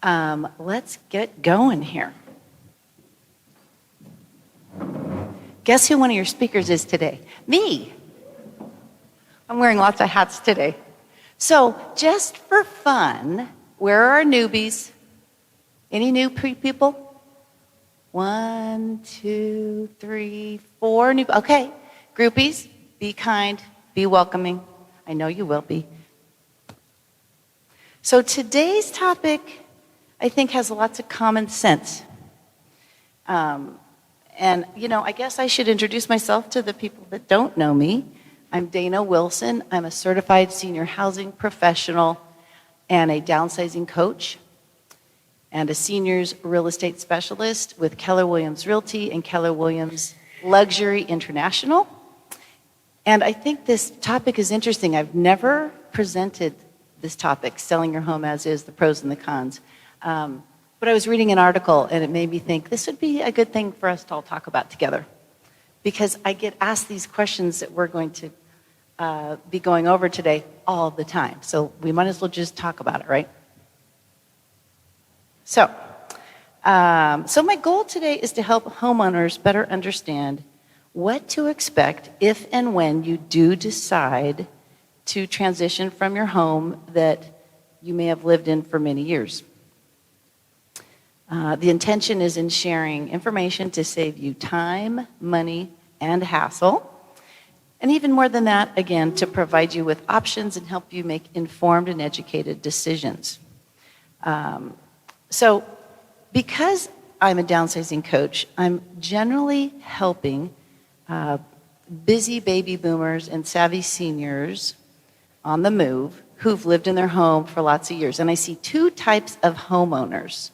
Let's get going here. Guess who one of your speakers is today? Me. I'm wearing lots of hats today. So just for fun, where are our newbies? Any new people? 1, 2, 3, 4 new. Okay, groupies, be kind, be welcoming. I know you will be. So today's topic, I think, has lots of common sense. And, I guess I should introduce myself to the people that don't know me. I'm Dayna Wilson. I'm a certified senior housing professional and a downsizing coach and a seniors real estate specialist with Keller Williams Realty and Keller Williams Luxury International. And I think this topic is interesting. I've never presented this topic, selling your home as is, the pros and the cons. But I was reading an article and it made me think this would be a good thing for us to all talk about together. Because I get asked these questions that we're going to be going over today all the time. So we might as well just talk about it, right? So my goal today is to help homeowners better understand what to expect if and when you do decide to transition from your home that you may have lived in for many years. The intention is in sharing information to save you time, money, and hassle. And even more than that, again, to provide you with options and help you make informed and educated decisions. So because I'm a downsizing coach, I'm generally helping busy baby boomers and savvy seniors on the move who've lived in their home for lots of years. And I see two types of homeowners.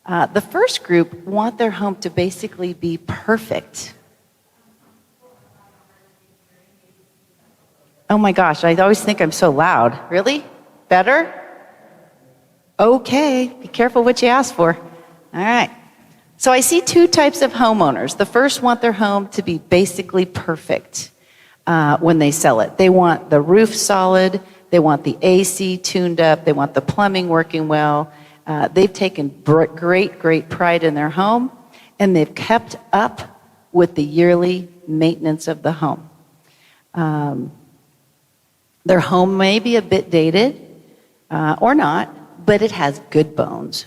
The first group want their home to basically be perfect. Oh my gosh, I always think I'm so loud. Really? Better? Okay, be careful what you ask for. All right. So I see two types of homeowners. The first want their home to be basically perfect when they sell it. They want the roof solid. They want the AC tuned up. They want the plumbing working well. They've taken great pride in their home, and they've kept up with the yearly maintenance of the home. Their home may be a bit dated or not, but it has good bones.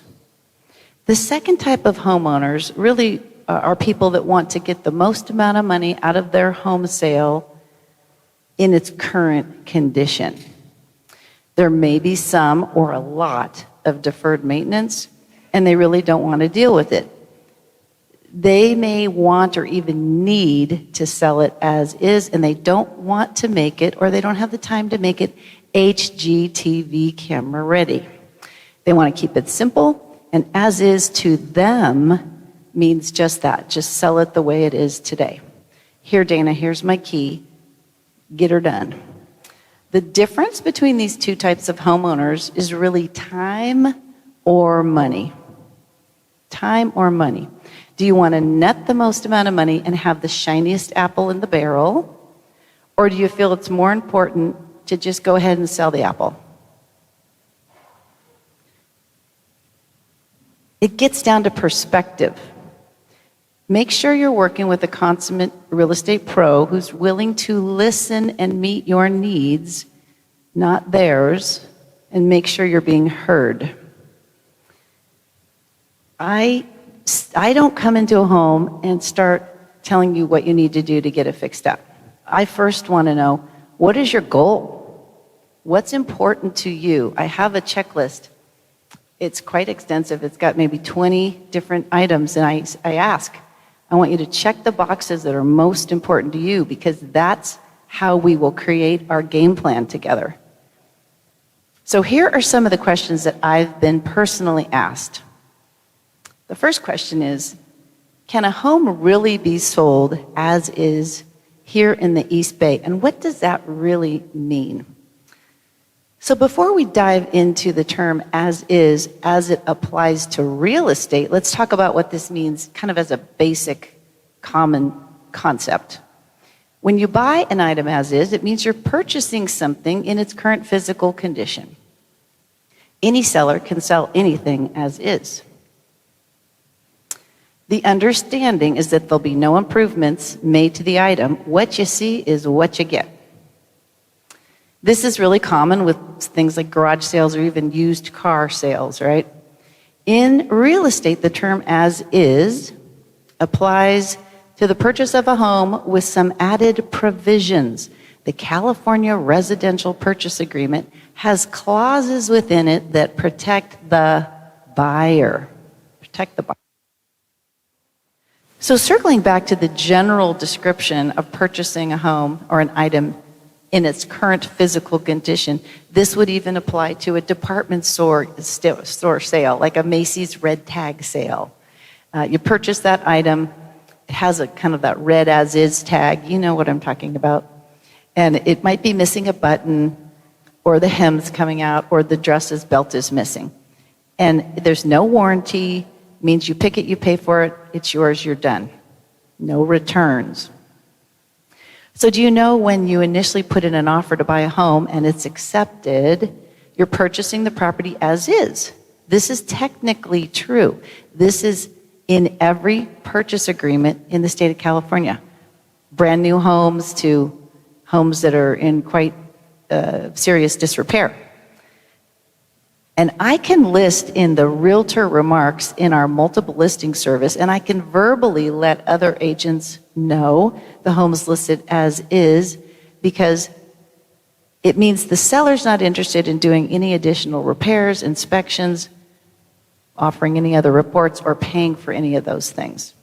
The second type of homeowners really are people that want to get the most amount of money out of their home sale in its current condition. There may be some or a lot of deferred maintenance, and they really don't want to deal with it. They may want or even need to sell it as is, and they don't want to make it, or they don't have the time to make it HGTV camera ready. They want to keep it simple, and as is to them means just that. Just sell it the way it is today. Here, Dayna, here's my key. Get her done. The difference between these two types of homeowners is really time or money. Time or money. Do you want to net the most amount of money and have the shiniest apple in the barrel? Or do you feel it's more important to just go ahead and sell the apple? It gets down to perspective. Make sure you're working with a consummate real estate pro who's willing to listen and meet your needs, not theirs, and make sure you're being heard. I don't come into a home and start telling you what you need to do to get it fixed up. I first want to know, what is your goal? What's important to you? I have a checklist. It's quite extensive. It's got maybe 20 different items, and I ask, I want you to check the boxes that are most important to you, because that's how we will create our game plan together. So here are some of the questions that I've been personally asked. The first question is, can a home really be sold as is here in the East Bay? And what does that really mean? So before we dive into the term as is, as it applies to real estate, let's talk about what this means kind of as a basic common concept. When you buy an item as is, it means you're purchasing something in its current physical condition. Any seller can sell anything as is. The understanding is that there'll be no improvements made to the item. What you see is what you get. This is really common with things like garage sales or even used car sales, right? In real estate, the term as is applies to the purchase of a home with some added provisions. The California Residential Purchase Agreement has clauses within it that protect the buyer. Protect the buyer. So circling back to the general description of purchasing a home or an item in its current physical condition, this would even apply to a department store sale, like a Macy's red tag sale. You purchase that item, it has a kind of that red as is tag, you know what I'm talking about. And it might be missing a button, or the hem's coming out, or the dress's belt is missing. And there's no warranty, means you pick it, you pay for it, it's yours, you're done. No returns. So do you know when you initially put in an offer to buy a home and it's accepted, you're purchasing the property as is? This is technically true. This is in every purchase agreement in the state of California. Brand new homes to homes that are in quite serious disrepair. And I can list in the Realtor remarks in our multiple listing service, and I can verbally let other agents know the home's listed as is, because it means the seller's not interested in doing any additional repairs, inspections, offering any other reports, or paying for any of those things.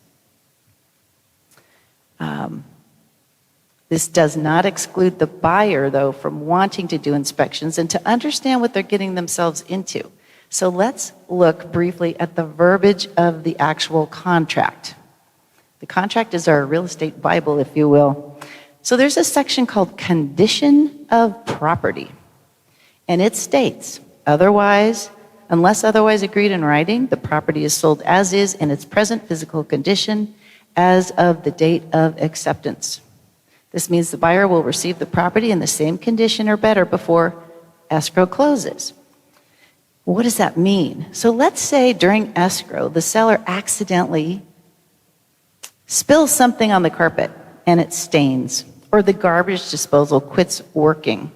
This does not exclude the buyer, though, from wanting to do inspections and to understand what they're getting themselves into. So let's look briefly at the verbiage of the actual contract. The contract is our real estate Bible, if you will. So there's a section called Condition of Property. And it states, unless otherwise agreed in writing, the property is sold as is in its present physical condition as of the date of acceptance. This means the buyer will receive the property in the same condition or better before escrow closes. What does that mean? So let's say during escrow, the seller accidentally spills something on the carpet and it stains, or the garbage disposal quits working.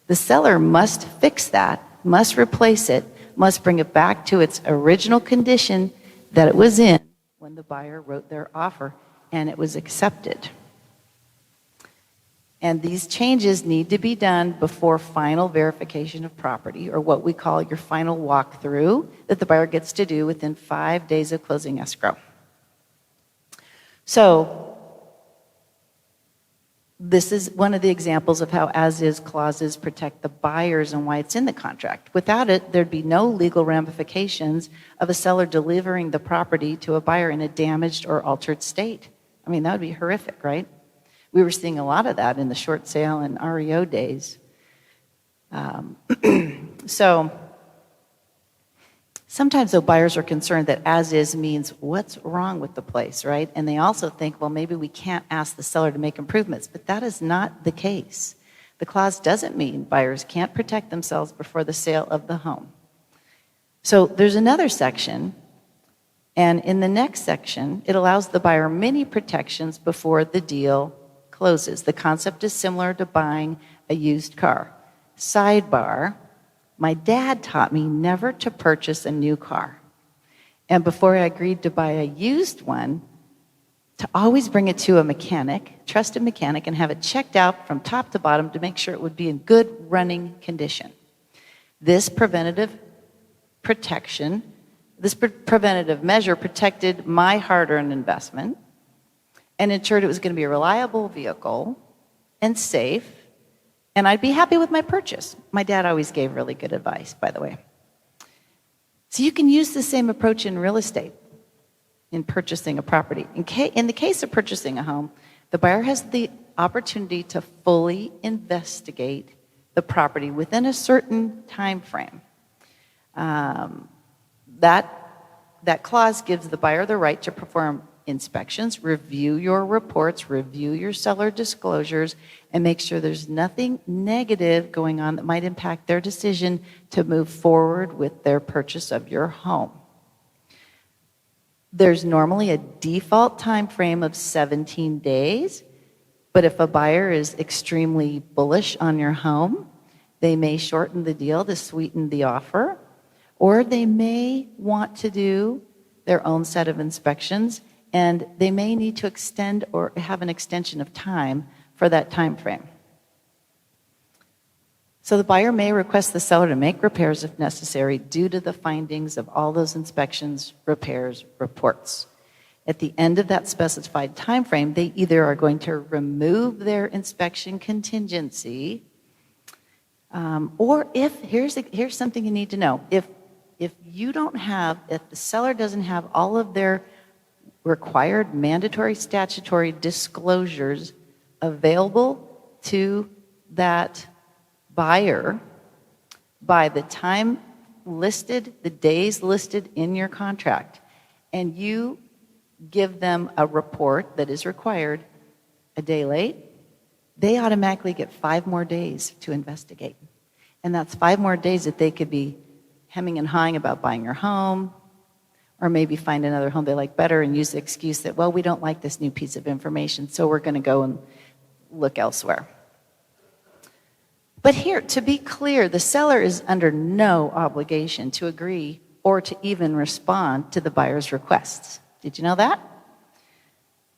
The seller must fix that, must replace it, must bring it back to its original condition that it was in when the buyer wrote their offer and it was accepted. And these changes need to be done before final verification of property, or what we call your final walkthrough, that the buyer gets to do within 5 days of closing escrow. So this is one of the examples of how as-is clauses protect the buyers and why it's in the contract. Without it, there'd be no legal ramifications of a seller delivering the property to a buyer in a damaged or altered state. I mean, that would be horrific, right? We were seeing a lot of that in the short sale and REO days. So sometimes, though, buyers are concerned that as-is means what's wrong with the place, right? And they also think, well, maybe we can't ask the seller to make improvements, but that is not the case. The clause doesn't mean buyers can't protect themselves before the sale of the home. So there's another section, and in the next section, it allows the buyer many protections before the deal closes. The concept is similar to buying a used car. Sidebar, my dad taught me never to purchase a new car. And before I agreed to buy a used one, to always bring it to a mechanic, trusted mechanic, and have it checked out from top to bottom to make sure it would be in good running condition. This preventative measure protected my hard-earned investment and ensured it was going to be a reliable vehicle and safe, and I'd be happy with my purchase. My dad always gave really good advice, by the way. So you can use the same approach in real estate in purchasing a property. In the case of purchasing a home, the buyer has the opportunity to fully investigate the property within a certain time frame. That clause gives the buyer the right to perform inspections, review your reports, review your seller disclosures, and make sure there's nothing negative going on that might impact their decision to move forward with their purchase of your home. There's normally a default time frame of 17 days, but if a buyer is extremely bullish on your home, they may shorten the deal to sweeten the offer, or they may want to do their own set of inspections, and they may need to extend or have an extension of time for that time frame. So the buyer may request the seller to make repairs if necessary due to the findings of all those inspections, repairs, reports. At the end of that specified time frame, they either are going to remove their inspection contingency, or here's something you need to know. If the seller doesn't have all of their required mandatory statutory disclosures available to that buyer by the time listed, the days listed in your contract, and you give them a report that is required a day late, they automatically get 5 more days to investigate. And that's 5 more days that they could be hemming and hawing about buying your home, or maybe find another home they like better and use the excuse that, well, we don't like this new piece of information, so we're going to go and look elsewhere. But here, to be clear, the seller is under no obligation to agree or to even respond to the buyer's requests. Did you know that?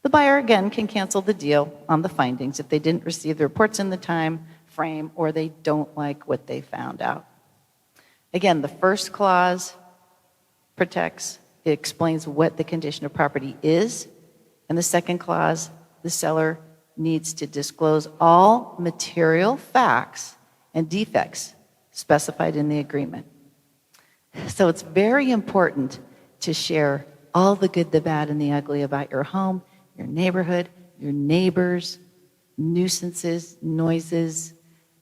The buyer, again, can cancel the deal on the findings if they didn't receive the reports in the time frame or they don't like what they found out. Again, the first clause protects, it explains what the condition of property is, and the second clause, the seller needs to disclose all material facts and defects specified in the agreement. So it's very important to share all the good, the bad, and the ugly about your home, your neighborhood, your neighbors, nuisances, noises.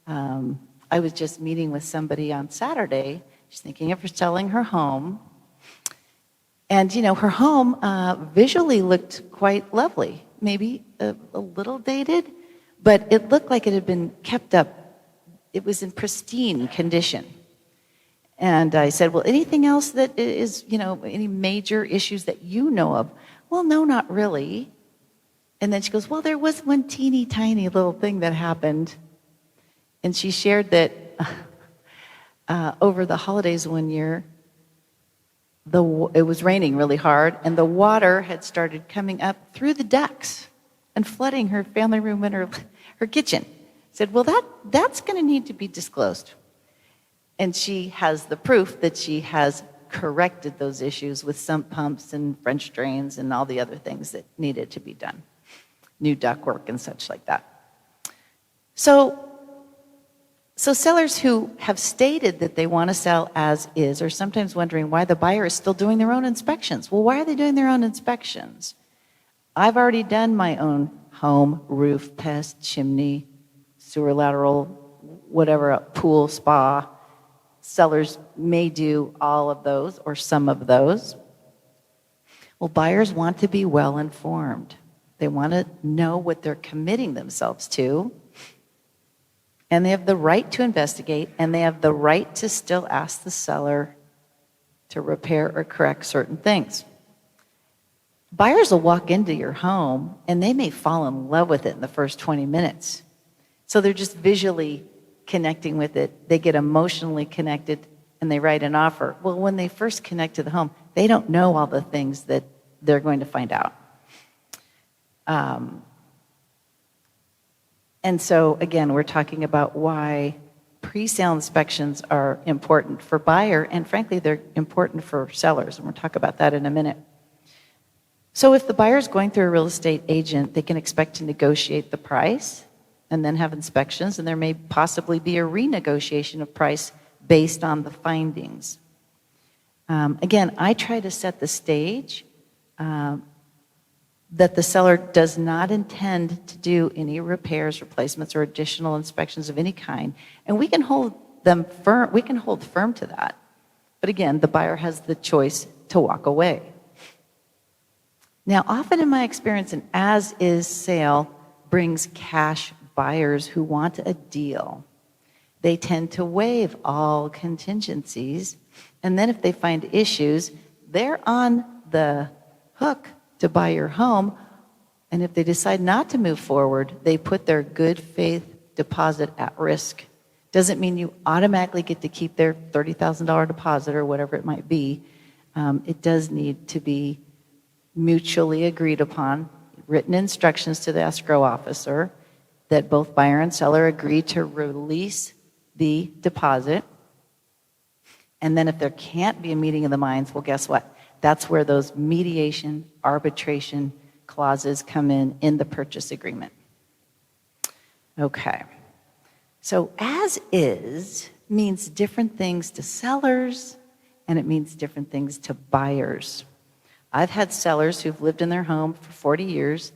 I was just meeting with somebody on Saturday. She's thinking of selling her home. And, her home visually looked quite lovely, maybe a little dated, but it looked like it had been kept up. It was in pristine condition. And I said, well, anything else that is, any major issues that you know of? Well, no, not really. And then she goes, well, there was one teeny tiny little thing that happened. And she shared that over the holidays one year, it was raining really hard, and the water had started coming up through the ducts and flooding her family room and her kitchen. I said, well, that's going to need to be disclosed. And she has the proof that she has corrected those issues with sump pumps and French drains and all the other things that needed to be done, new ductwork and such like that. So sellers who have stated that they want to sell as is are sometimes wondering why the buyer is still doing their own inspections. Well, why are they doing their own inspections? I've already done my own home, roof, pest, chimney, sewer lateral, whatever, pool, spa. Sellers may do all of those or some of those. Well, buyers want to be well informed. They want to know what they're committing themselves to. And they have the right to investigate, and they have the right to still ask the seller to repair or correct certain things. Buyers will walk into your home, and they may fall in love with it in the first 20 minutes. So they're just visually connecting with it. They get emotionally connected, and they write an offer. Well, when they first connect to the home, they don't know all the things that they're going to find out. And so, again, we're talking about why pre-sale inspections are important for buyer, and frankly, they're important for sellers, and we'll talk about that in a minute. So if the buyer is going through a real estate agent, they can expect to negotiate the price and then have inspections, and there may possibly be a renegotiation of price based on the findings. Again, I try to set the stage that the seller does not intend to do any repairs, replacements, or additional inspections of any kind, and we can hold them firm. We can hold firm to that. But again, the buyer has the choice to walk away. Now, often in my experience, an as-is sale brings cash buyers who want a deal. They tend to waive all contingencies, and then if they find issues, they're on the hook to buy your home, and if they decide not to move forward, they put their good faith deposit at risk. Doesn't mean you automatically get to keep their $30,000 deposit or whatever it might be. It does need to be mutually agreed upon, written instructions to the escrow officer that both buyer and seller agree to release the deposit. And then if there can't be a meeting of the minds, well, guess what? That's where those mediation, arbitration clauses come in the purchase agreement. Okay. So as is means different things to sellers, and it means different things to buyers. I've had sellers who've lived in their home for 40 years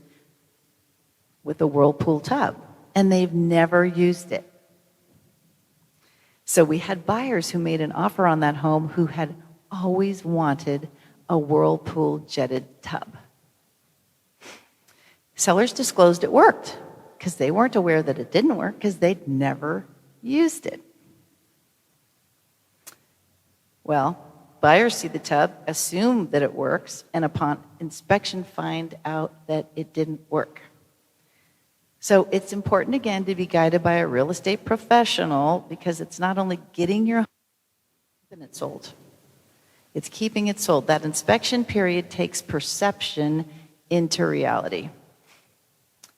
with a Whirlpool tub, and they've never used it. So we had buyers who made an offer on that home who had always wanted a Whirlpool jetted tub. Sellers disclosed it worked because they weren't aware that it didn't work because they'd never used it. Well, buyers see the tub, assume that it works, and upon inspection find out that it didn't work. So it's important, again, to be guided by a real estate professional because it's not only getting your home, keeping it sold. It's keeping it sold. That inspection period takes perception into reality.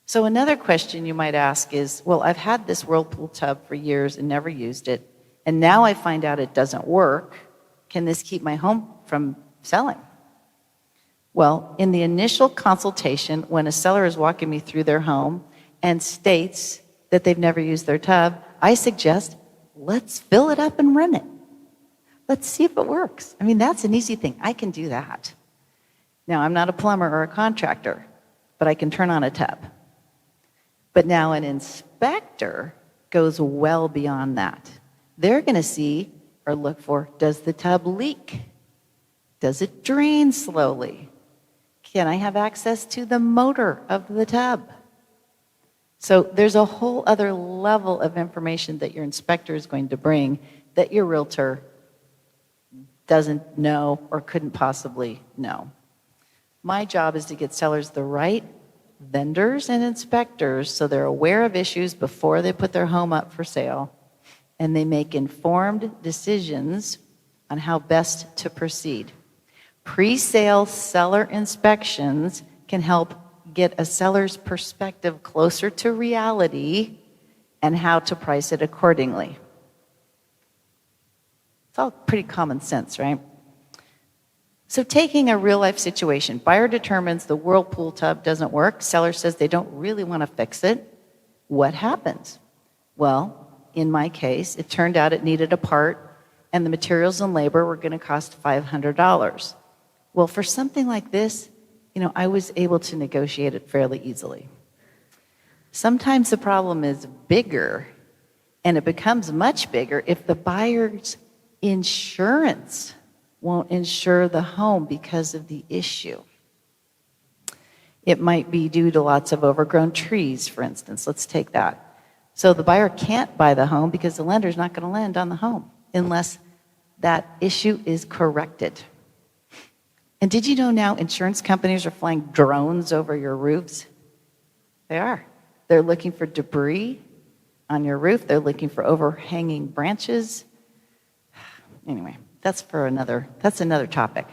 So another question you might ask is, well, I've had this Whirlpool tub for years and never used it, and now I find out it doesn't work. Can this keep my home from selling? Well, in the initial consultation, when a seller is walking me through their home and states that they've never used their tub, I suggest, let's fill it up and run it. Let's see if it works. I mean, that's an easy thing. I can do that. Now, I'm not a plumber or a contractor, but I can turn on a tub. But now an inspector goes well beyond that. They're going to see or look for, does the tub leak? Does it drain slowly? Can I have access to the motor of the tub? So there's a whole other level of information that your inspector is going to bring that your realtor doesn't know or couldn't possibly know. My job is to get sellers the right vendors and inspectors so they're aware of issues before they put their home up for sale, and they make informed decisions on how best to proceed. Pre-sale seller inspections can help get a seller's perspective closer to reality and how to price it accordingly. It's all pretty common sense, right? So taking a real-life situation, buyer determines the Whirlpool tub doesn't work. Seller says they don't really want to fix it. What happens? Well, in my case, it turned out it needed a part, and the materials and labor were going to cost $500. Well, for something like this, I was able to negotiate it fairly easily. Sometimes the problem is bigger, and it becomes much bigger if the buyer's insurance won't insure the home because of the issue. It might be due to lots of overgrown trees, for instance. Let's take that. So the buyer can't buy the home because the lender's not going to lend on the home unless that issue is corrected. And did you know now insurance companies are flying drones over your roofs? They are. They're looking for debris on your roof. They're looking for overhanging branches. Anyway, that's another topic.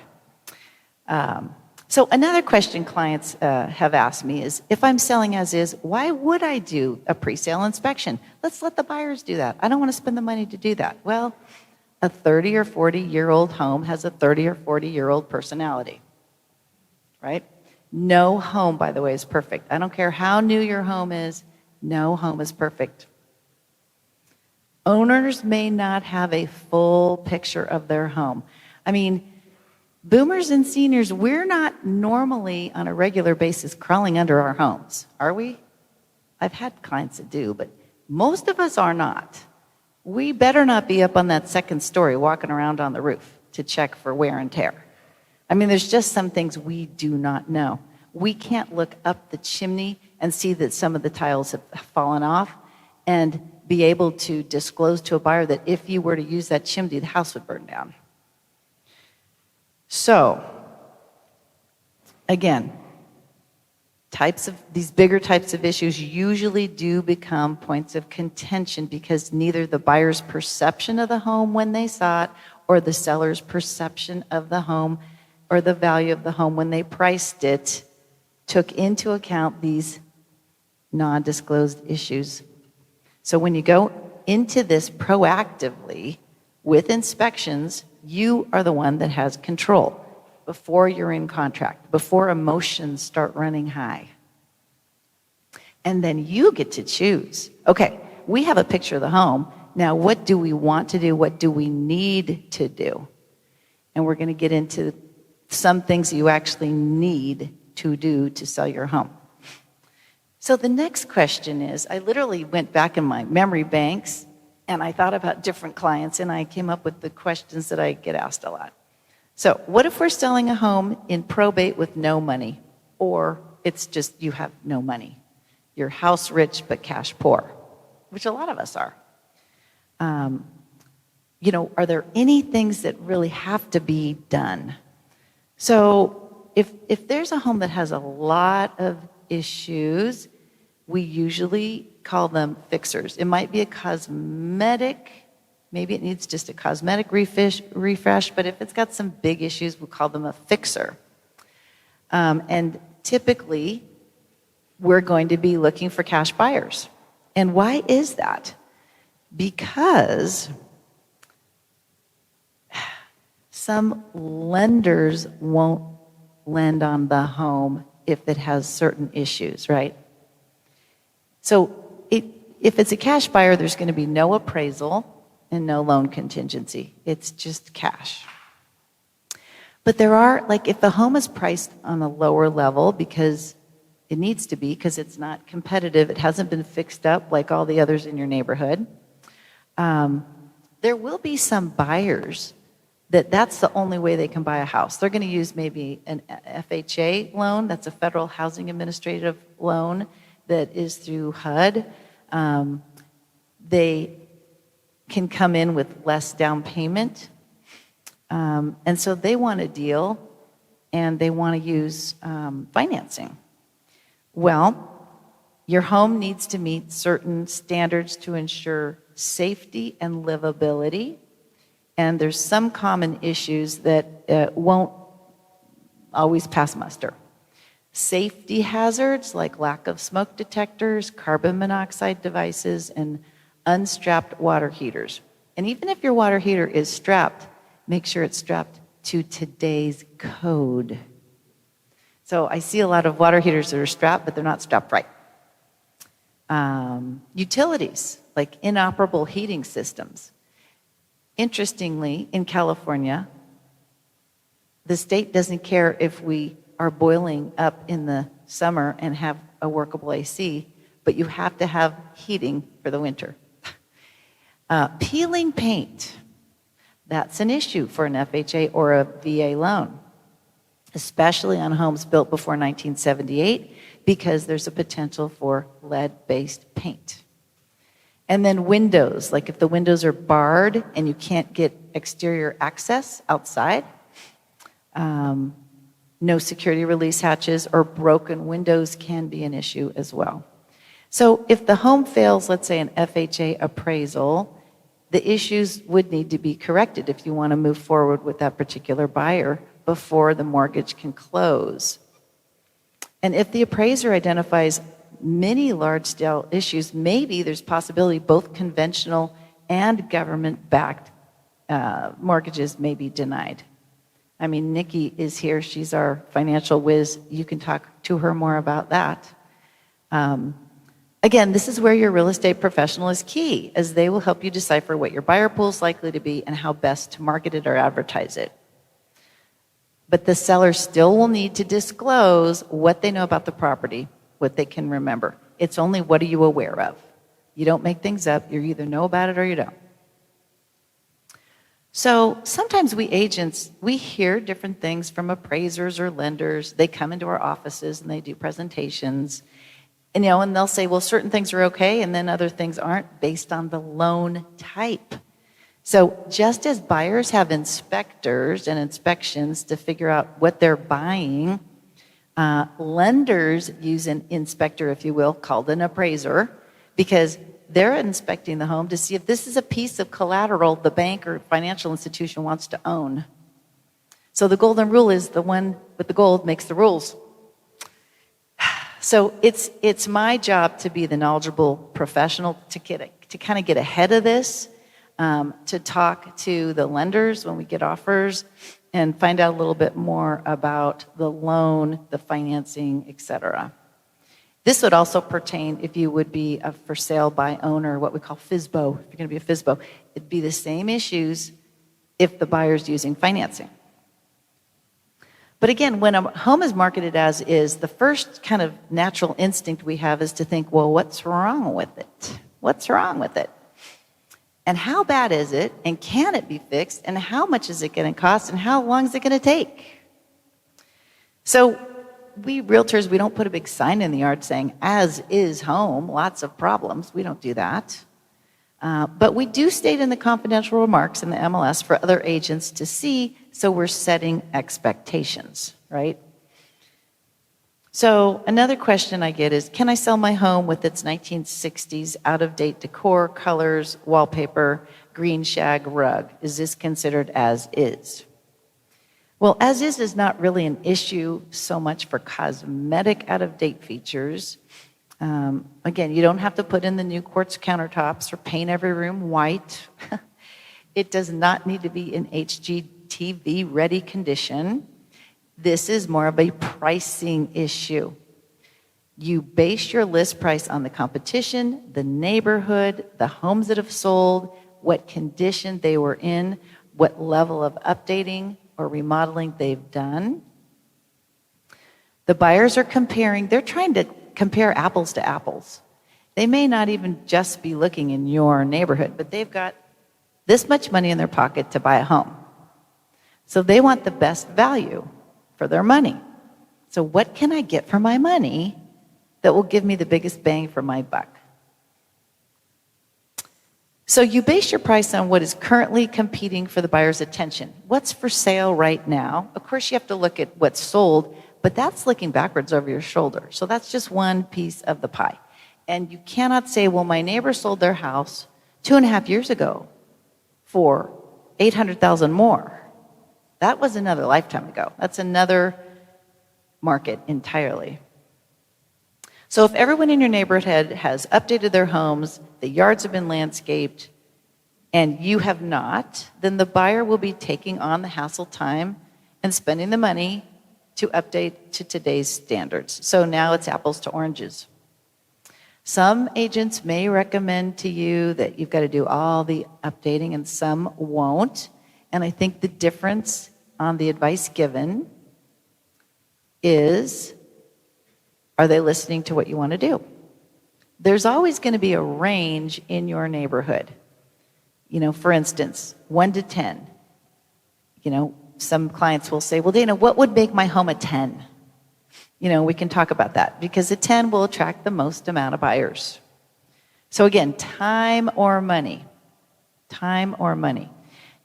So another question clients have asked me is, if I'm selling as is, why would I do a pre-sale inspection? Let's let the buyers do that. I don't want to spend the money to do that. Well, a 30 or 40-year-old home has a 30 or 40-year-old personality, right? No home, by the way, is perfect. I don't care how new your home is, no home is perfect. Owners may not have a full picture of their home. I mean, boomers and seniors, we're not normally on a regular basis crawling under our homes, are we? I've had clients that do, but most of us are not. We better not be up on that second story walking around on the roof to check for wear and tear. I mean, there's just some things we do not know. we can't look up the chimney and see that some of the tiles have fallen off and be able to disclose to a buyer that if you were to use that chimney, the house would burn down. So, again, these bigger types of issues usually do become points of contention because neither the buyer's perception of the home when they saw it or the seller's perception of the home or the value of the home when they priced it took into account these non-disclosed issues. So when you go into this proactively with inspections, you are the one that has control before you're in contract, before emotions start running high. And then you get to choose. Okay, we have a picture of the home. Now, what do we want to do? What do we need to do? And we're going to get into some things you actually need to do to sell your home. So the next question is, I literally went back in my memory banks and I thought about different clients and I came up with the questions that I get asked a lot. So what if we're selling a home in probate with no money? Or it's just you have no money. You're house rich but cash poor, which a lot of us are. Are there any things that really have to be done? So if there's a home that has a lot of issues, we usually call them fixers. It might be a cosmetic, maybe it needs just a cosmetic refresh, but if it's got some big issues, we'll call them a fixer. And typically, we're going to be looking for cash buyers. And why is that? Because some lenders won't lend on the home if it has certain issues, right? So if it's a cash buyer, there's going to be no appraisal and no loan contingency. It's just cash. But there are, if the home is priced on a lower level because it needs to be, because it's not competitive, it hasn't been fixed up like all the others in your neighborhood, there will be some buyers that's the only way they can buy a house. They're going to use maybe an FHA loan, that's a Federal Housing Administrative loan that is through HUD. They can come in with less down payment. And so they want a deal and they want to use financing. Well, your home needs to meet certain standards to ensure safety and livability. And there's some common issues that won't always pass muster. Safety hazards like lack of smoke detectors, carbon monoxide devices, and unstrapped water heaters. And even if your water heater is strapped, make sure it's strapped to today's code. So I see a lot of water heaters that are strapped, but they're not strapped right. Utilities, like inoperable heating systems. Interestingly, in California, the state doesn't care if we are boiling up in the summer and have a workable AC, but you have to have heating for the winter. Peeling paint, that's an issue for an FHA or a VA loan, especially on homes built before 1978, because there's a potential for lead-based paint. And then windows, like if the windows are barred and you can't get exterior access outside, no security release hatches or broken windows can be an issue as well. So if the home fails, let's say an FHA appraisal, the issues would need to be corrected if you want to move forward with that particular buyer before the mortgage can close. And if the appraiser identifies many large-scale issues, maybe there's possibility both conventional and government-backed mortgages may be denied. I mean, Nikki is here. She's our financial whiz. You can talk to her more about that. Again, this is where your real estate professional is key, as they will help you decipher what your buyer pool is likely to be and how best to market it or advertise it. But the seller still will need to disclose what they know about the property, what they can remember. It's only what are you aware of. You don't make things up. You either know about it or you don't. So sometimes we agents, we hear different things from appraisers or lenders. They come into our offices and they do presentations. And, and they'll say, well, certain things are okay, and then other things aren't based on the loan type. So just as buyers have inspectors and inspections to figure out what they're buying, lenders use an inspector, if you will, called an appraiser, because they're inspecting the home to see if this is a piece of collateral the bank or financial institution wants to own. So the golden rule is the one with the gold makes the rules. So it's my job to be the knowledgeable professional to kind of get ahead of this, to talk to the lenders when we get offers and find out a little bit more about the loan, the financing, etc. This would also pertain if you would be a for sale by owner, what we call FSBO. If you're going to be a FSBO, it'd be the same issues if the buyer's using financing. But again, when a home is marketed as is, the first kind of natural instinct we have is to think, well, what's wrong with it? What's wrong with it? And how bad is it? And can it be fixed? And how much is it going to cost? And how long is it going to take? So we realtors, we don't put a big sign in the yard saying, as is home, lots of problems. We don't do that. But we do state in the confidential remarks in the MLS for other agents to see, so we're setting expectations, right? So another question I get is, can I sell my home with its 1960s out-of-date decor, colors, wallpaper, green shag rug? Is this considered as is? Well, as is not really an issue so much for cosmetic out-of-date features. Again, you don't have to put in the new quartz countertops or paint every room white. It does not need to be in HGTV ready condition. This is more of a pricing issue. You base your list price on the competition, the neighborhood, the homes that have sold, what condition they were in, what level of updating or remodeling they've done. The buyers are comparing, they're trying to compare apples to apples. They may not even just be looking in your neighborhood, but they've got this much money in their pocket to buy a home. So they want the best value for their money. So what can I get for my money that will give me the biggest bang for my buck? So you base your price on what is currently competing for the buyer's attention. What's for sale right now? Of course, you have to look at what's sold, but that's looking backwards over your shoulder. So that's just one piece of the pie. And you cannot say, well, my neighbor sold their house 2.5 years ago for $800,000 more. That was another lifetime ago. That's another market entirely. So if everyone in your neighborhood has updated their homes, the yards have been landscaped, and you have not, then the buyer will be taking on the hassle time and spending the money to update to today's standards. So now it's apples to oranges. Some agents may recommend to you that you've got to do all the updating, and some won't. And I think the difference on the advice given is, are they listening to what you want to do? There's always going to be a range in your neighborhood. For instance, 1 to 10. Some clients will say, well, Dayna, what would make my home a 10? We can talk about that, because a 10 will attract the most amount of buyers. So again, time or money. Time or money.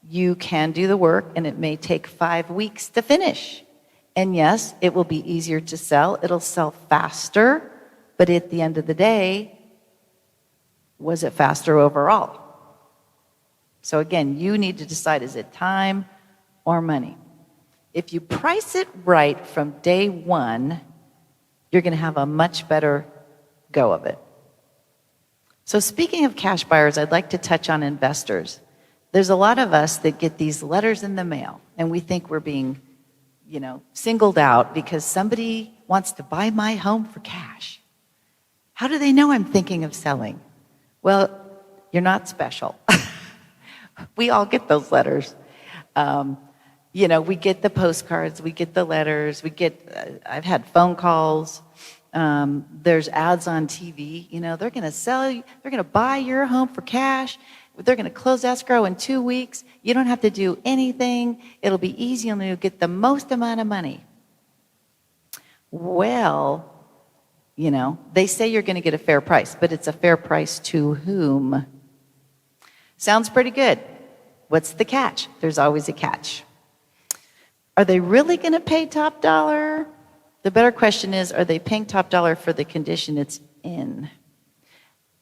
You can do the work, and it may take 5 weeks to finish. And yes, it will be easier to sell. It'll sell faster, but at the end of the day, was it faster overall? So again, you need to decide, is it time or money? If you price it right from day one, you're going to have a much better go of it. So speaking of cash buyers, I'd like to touch on investors. There's a lot of us that get these letters in the mail, and we think we're being, singled out because somebody wants to buy my home for cash. How do they know I'm thinking of selling? Well, you're not special. We all get those letters. We get the postcards, we get the letters, I've had phone calls, there's ads on TV, they're going to buy your home for cash. They're going to close escrow in 2 weeks. You don't have to do anything. It'll be easy and you'll get the most amount of money. Well, they say you're going to get a fair price, but it's a fair price to whom? Sounds pretty good. What's the catch? There's always a catch. Are they really going to pay top dollar? The better question is, are they paying top dollar for the condition it's in?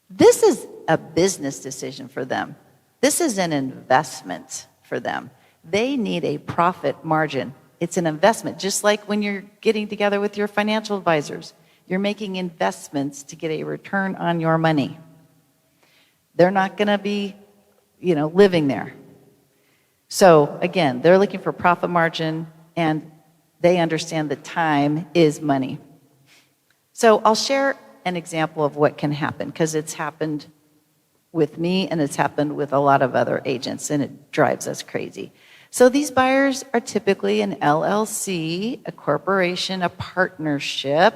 This is a business decision for them. This is an investment for them. They need a profit margin. It's an investment, just like when you're getting together with your financial advisors. You're making investments to get a return on your money. They're not going to be, living there. So again, they're looking for profit margin, and they understand that time is money. So I'll share an example of what can happen, because it's happened with me and it's happened with a lot of other agents, and it drives us crazy. So these buyers are typically an LLC, a corporation, a partnership,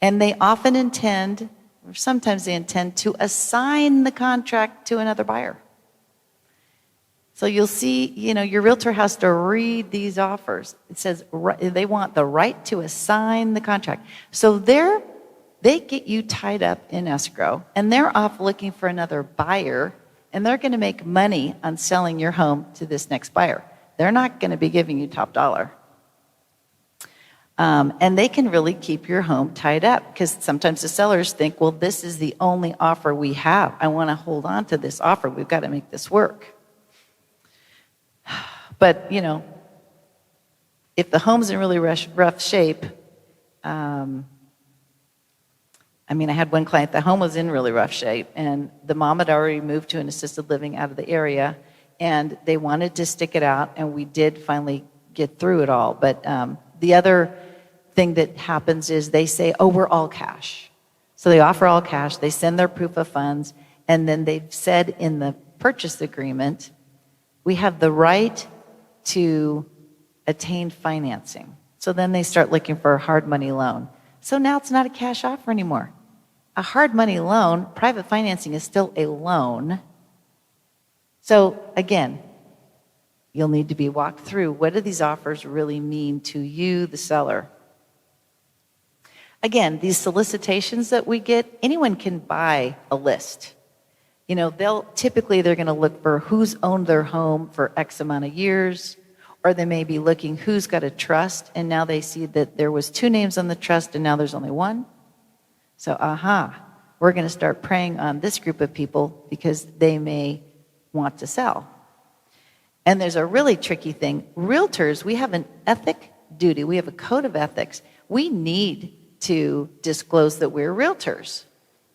and they often intend, or sometimes they intend, to assign the contract to another buyer. So you'll see, your realtor has to read these offers. It says they want the right to assign the contract. So they get you tied up in escrow, and they're off looking for another buyer, and they're going to make money on selling your home to this next buyer. They're not going to be giving you top dollar. And they can really keep your home tied up, because sometimes the sellers think, well, this is the only offer we have. I want to hold on to this offer. We've got to make this work. But, if the home's in really rough shape, I had one client, the home was in really rough shape, and the mom had already moved to an assisted living out of the area, and they wanted to stick it out, and we did finally get through it all. But the other thing that happens is they say, oh, we're all cash. So they offer all cash, they send their proof of funds, and then they've said in the purchase agreement, we have the right to attain financing. So then they start looking for a hard money loan. So now it's not a cash offer anymore. A hard money loan, private financing, is still a loan. So again, you'll need to be walked through. What do these offers really mean to you, the seller? Again, these solicitations that we get, anyone can buy a list. They're going to look for who's owned their home for X amount of years, or they may be looking who's got a trust, and now they see that there was 2 names on the trust and now there's only 1. So, we're going to start preying on this group of people because they may want to sell. And there's a really tricky thing. Realtors, we have an ethic duty. We have a code of ethics. We need to disclose that we're realtors,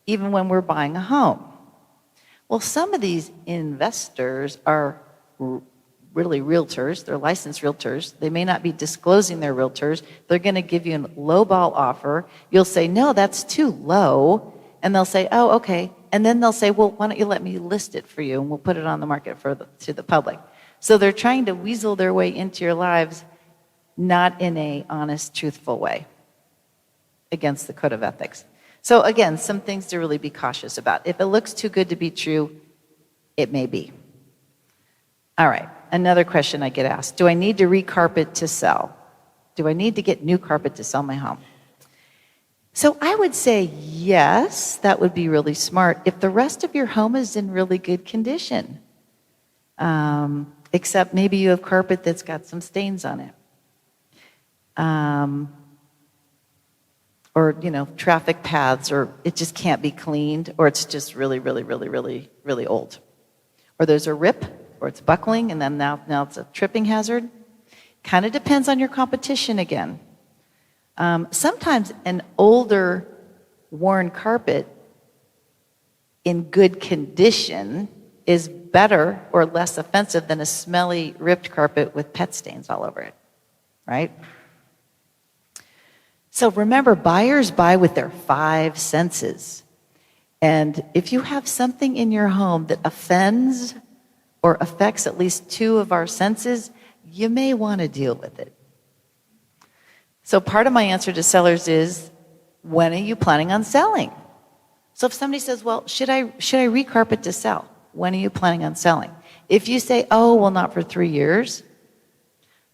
even when we're buying a home. Well, some of these investors are really realtors. They're licensed realtors. They may not be disclosing they're realtors. They're going to give you a lowball offer. You'll say, no, that's too low. And they'll say, oh, okay. And then they'll say, well, why don't you let me list it for you, and we'll put it on the market to the public. So they're trying to weasel their way into your lives, not in a honest, truthful way, against the code of ethics. So again, some things to really be cautious about. If it looks too good to be true, it may be. All right, another question I get asked. Do I need to recarpet to sell? Do I need to get new carpet to sell my home? So I would say yes, that would be really smart if the rest of your home is in really good condition. Except maybe you have carpet that's got some stains on it. Or, traffic paths, or it just can't be cleaned, or it's just really, really, really, really, really old. Or there's a rip, or it's buckling, and then now it's a tripping hazard. Kind of depends on your competition again. Sometimes an older, worn carpet in good condition is better or less offensive than a smelly, ripped carpet with pet stains all over it, right? So remember, buyers buy with their 5 senses. And if you have something in your home that offends or affects at least 2 of our senses, you may want to deal with it. So part of my answer to sellers is, when are you planning on selling? So if somebody says, well, should I recarpet to sell? When are you planning on selling? If you say, oh, well, not for 3 years,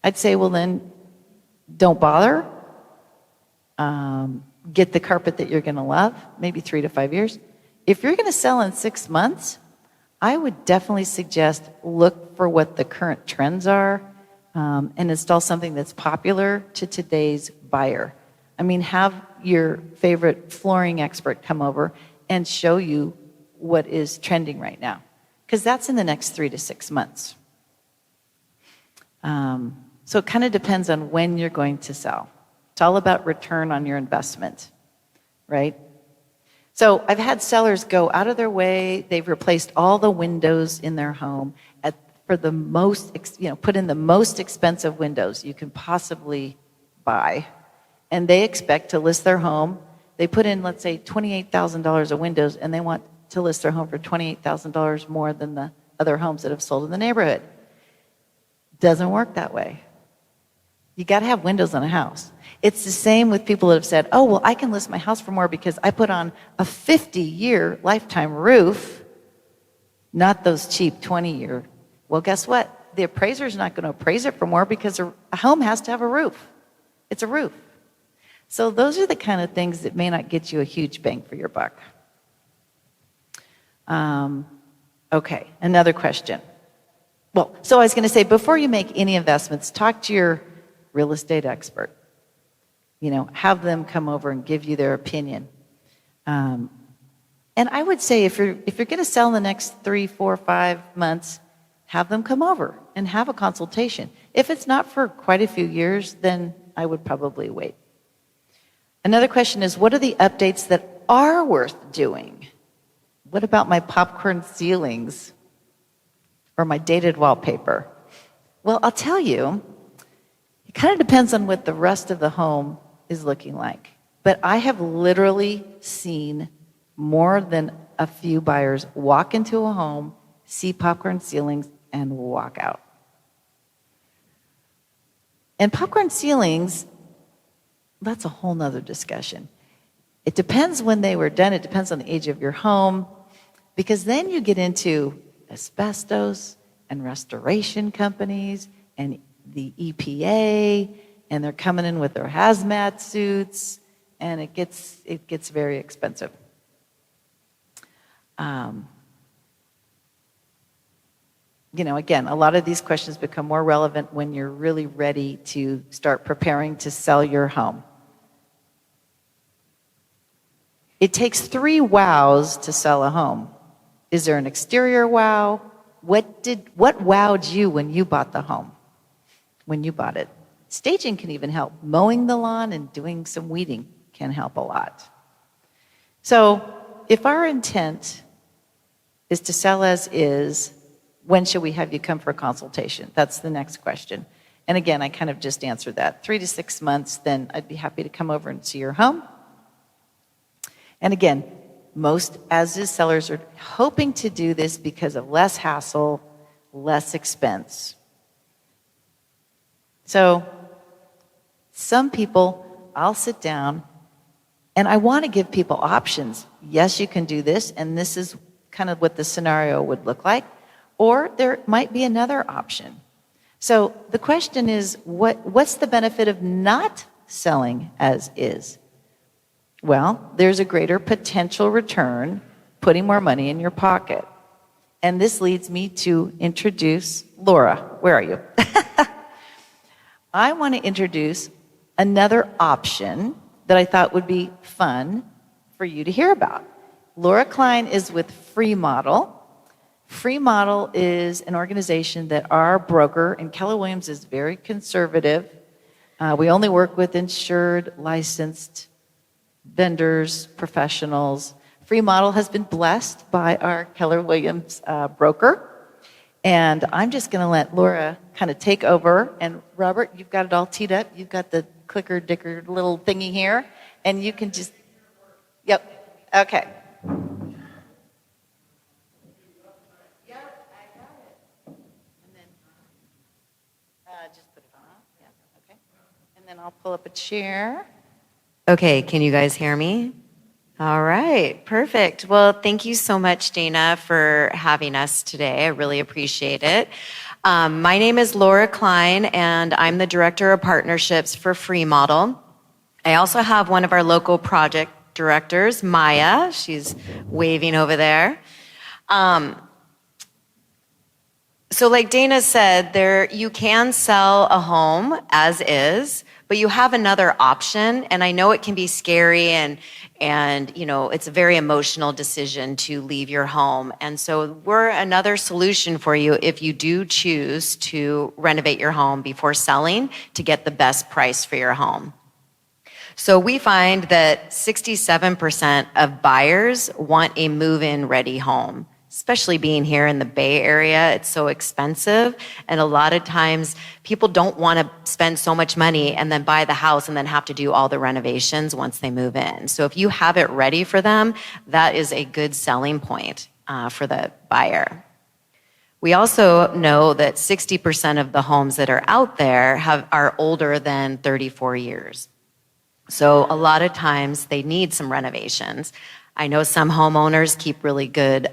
I'd say, well, then don't bother. Get the carpet that you're going to love, maybe 3 to 5 years. If you're going to sell in 6 months, I would definitely suggest look for what the current trends are and install something that's popular to today's buyer. I mean, have your favorite flooring expert come over and show you what is trending right now, because that's in the next 3 to 6 months. So it kind of depends on when you're going to sell. It's all about return on your investment, right? So I've had sellers go out of their way. They've replaced all the windows in their home for the most, put in the most expensive windows you can possibly buy. And they expect to list their home. They put in, let's say, $28,000 of windows, and they want to list their home for $28,000 more than the other homes that have sold in the neighborhood. Doesn't work that way. You got to have windows on a house. It's the same with people that have said, oh, well, I can list my house for more because I put on a 50-year lifetime roof, not those cheap 20-year. Well, guess what? The appraiser's not going to appraise it for more because a home has to have a roof. It's a roof. So those are the kind of things that may not get you a huge bang for your buck. Okay, another question. Well, so I was going to say, before you make any investments, talk to your real estate expert. Have them come over and give you their opinion. And I would say if you're going to sell in the next 3, 4, 5 months, have them come over and have a consultation. If it's not for quite a few years, then I would probably wait. Another question is, what are the updates that are worth doing? What about my popcorn ceilings or my dated wallpaper? Well, I'll tell you, it kind of depends on what the rest of the home is looking like. But I have literally seen more than a few buyers walk into a home, see popcorn ceilings, and walk out. And popcorn ceilings, that's a whole nother discussion. It depends when they were done. It depends on the age of your home, because then you get into asbestos and restoration companies and the EPA, and they're coming in with their hazmat suits, and it gets very expensive. Again, a lot of these questions become more relevant when you're really ready to start preparing to sell your home. It takes 3 wows to sell a home. Is there an exterior wow? What wowed you when you bought the home? When you bought it? Staging can even help. Mowing the lawn and doing some weeding can help a lot. So if our intent is to sell as is, when should we have you come for a consultation? That's the next question. And again, I kind of just answered that. 3 to 6 months, then I'd be happy to come over and see your home. And again, most as-is sellers are hoping to do this because of less hassle, less expense. So some people, I'll sit down, and I want to give people options. Yes, you can do this, and this is kind of what the scenario would look like. Or there might be another option. So the question is, what's the benefit of not selling as is? Well, there's a greater potential return, putting more money in your pocket. And this leads me to introduce Laura. Where are you? I want to introduce another option that I thought would be fun for you to hear about. Laura Klein is with Free Model. Free Model is an organization that our broker, and Keller Williams is very conservative. We only work with insured, licensed vendors, professionals. Free Model has been blessed by our Keller Williams broker. And I'm just going to let Laura kind of take over. And Robert, you've got it all teed up. You've got the clicker-dicker little thingy here. And you can just, yep, okay. Just put it on. Yeah, okay. And then I'll pull up a chair. Okay, can you guys hear me? All right, perfect. Well, thank you so much, Dayna, for having us today. I really appreciate it. My name is Laura Klein, and I'm the Director of Partnerships for Free Model. I also have one of our local project directors, Maya. She's waving over there. So like Dayna said, you can sell a home as is, but you have another option. And I know it can be scary and it's a very emotional decision to leave your home. And so we're another solution for you if you do choose to renovate your home before selling to get the best price for your home. So we find that 67% of buyers want a move-in ready home. Especially being here in the Bay Area, it's so expensive. And a lot of times people don't want to spend so much money and then buy the house and then have to do all the renovations once they move in. So if you have it ready for them, that is a good selling point for the buyer. We also know that 60% of the homes that are out there are older than 34 years. So a lot of times they need some renovations. I know some homeowners keep really good,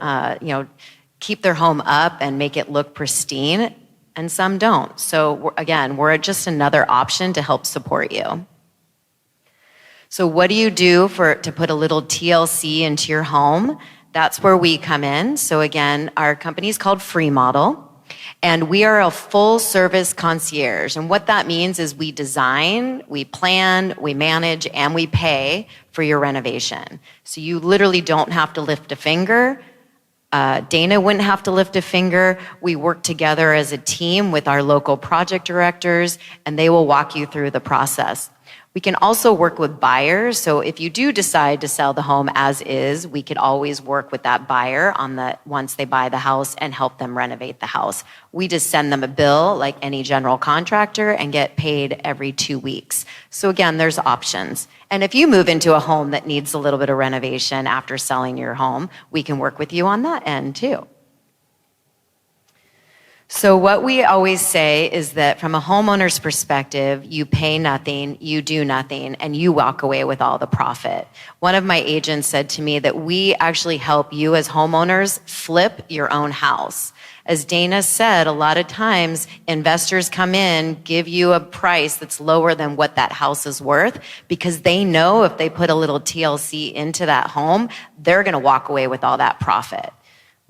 keep their home up and make it look pristine, and some don't. So again, we're just another option to help support you. So what do you do to put a little TLC into your home? That's where we come in. So again, our company is called Free Model. And we are a full service concierge. And what that means is we design, we plan, we manage, and we pay for your renovation. So you literally don't have to lift a finger. Dayna wouldn't have to lift a finger. We work together as a team with our local project directors, and they will walk you through the process. We can also work with buyers. So if you do decide to sell the home as is, we could always work with that buyer once they buy the house and help them renovate the house. We just send them a bill like any general contractor and get paid every 2 weeks. So again, there's options. And if you move into a home that needs a little bit of renovation after selling your home, we can work with you on that end too. So what we always say is that from a homeowner's perspective, you pay nothing, you do nothing, and you walk away with all the profit. One of my agents said to me that we actually help you as homeowners flip your own house. As Dayna said, a lot of times investors come in, give you a price that's lower than what that house is worth because they know if they put a little TLC into that home, they're going to walk away with all that profit.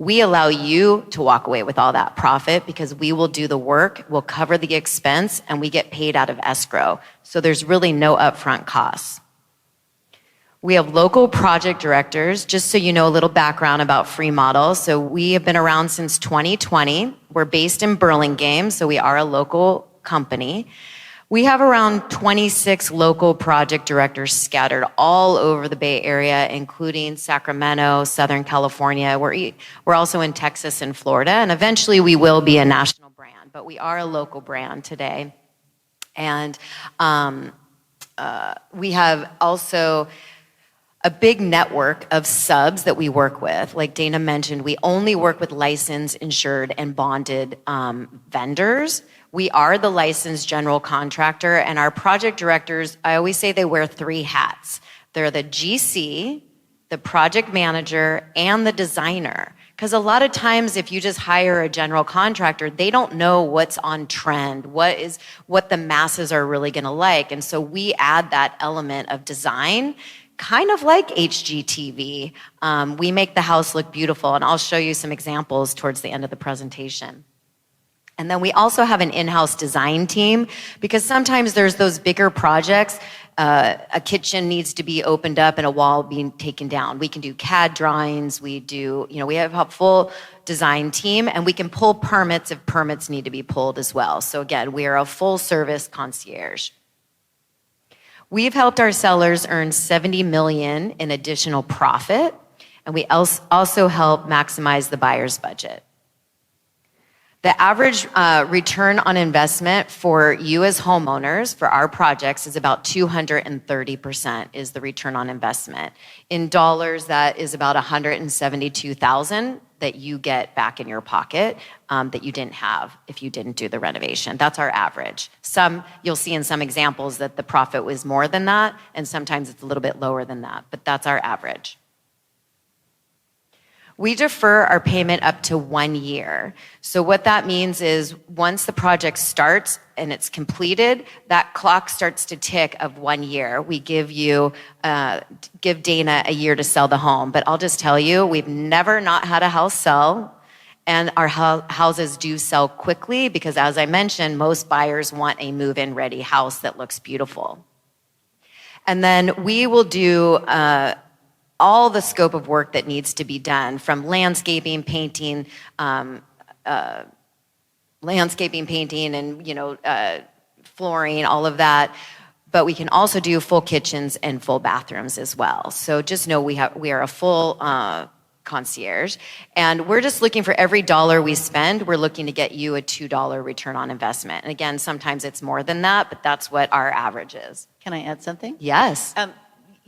We allow you to walk away with all that profit because we will do the work, we'll cover the expense, and we get paid out of escrow. So there's really no upfront costs. We have local project directors, just so you know a little background about Free Model. So we have been around since 2020. We're based in Burlingame, so we are a local company. We have around 26 local project directors scattered all over the Bay Area, including Sacramento, Southern California. We're also in Texas and Florida, and eventually we will be a national brand, but we are a local brand today. And we have also a big network of subs that we work with. Like Dayna mentioned, we only work with licensed, insured, and bonded vendors. We are the licensed general contractor, and our project directors, I always say they wear 3 hats. They're the GC, the project manager, and the designer. Because a lot of times if you just hire a general contractor, they don't know what's on trend, what the masses are really gonna like. And so we add that element of design, kind of like HGTV. We make the house look beautiful, and I'll show you some examples towards the end of the presentation. And then we also have an in-house design team because sometimes there's those bigger projects. A kitchen needs to be opened up and a wall being taken down. We can do CAD drawings. We have a full design team, and we can pull permits if permits need to be pulled as well. So again, we are a full service concierge. We've helped our sellers earn $70 million in additional profit, and we also help maximize the buyer's budget. The average return on investment for you as homeowners for our projects is about 230% is the return on investment. In dollars, that is about $172,000 that you get back in your pocket that you didn't have if you didn't do the renovation. That's our average. You'll see in some examples that the profit was more than that, and sometimes it's a little bit lower than that, but that's our average. We defer our payment up to 1 year. So what that means is once the project starts and it's completed, that clock starts to tick of 1 year. We give Dayna a year to sell the home. But I'll just tell you, we've never not had a house sell. And our houses do sell quickly because, as I mentioned, most buyers want a move-in ready house that looks beautiful. And then we will do all the scope of work that needs to be done, from landscaping, painting, and flooring, all of that. But we can also do full kitchens and full bathrooms as well. So just know we are a full concierge, and we're just looking for every dollar we spend. We're looking to get you a $2 return on investment. And again, sometimes it's more than that, but that's what our average is. Can I add something? Yes.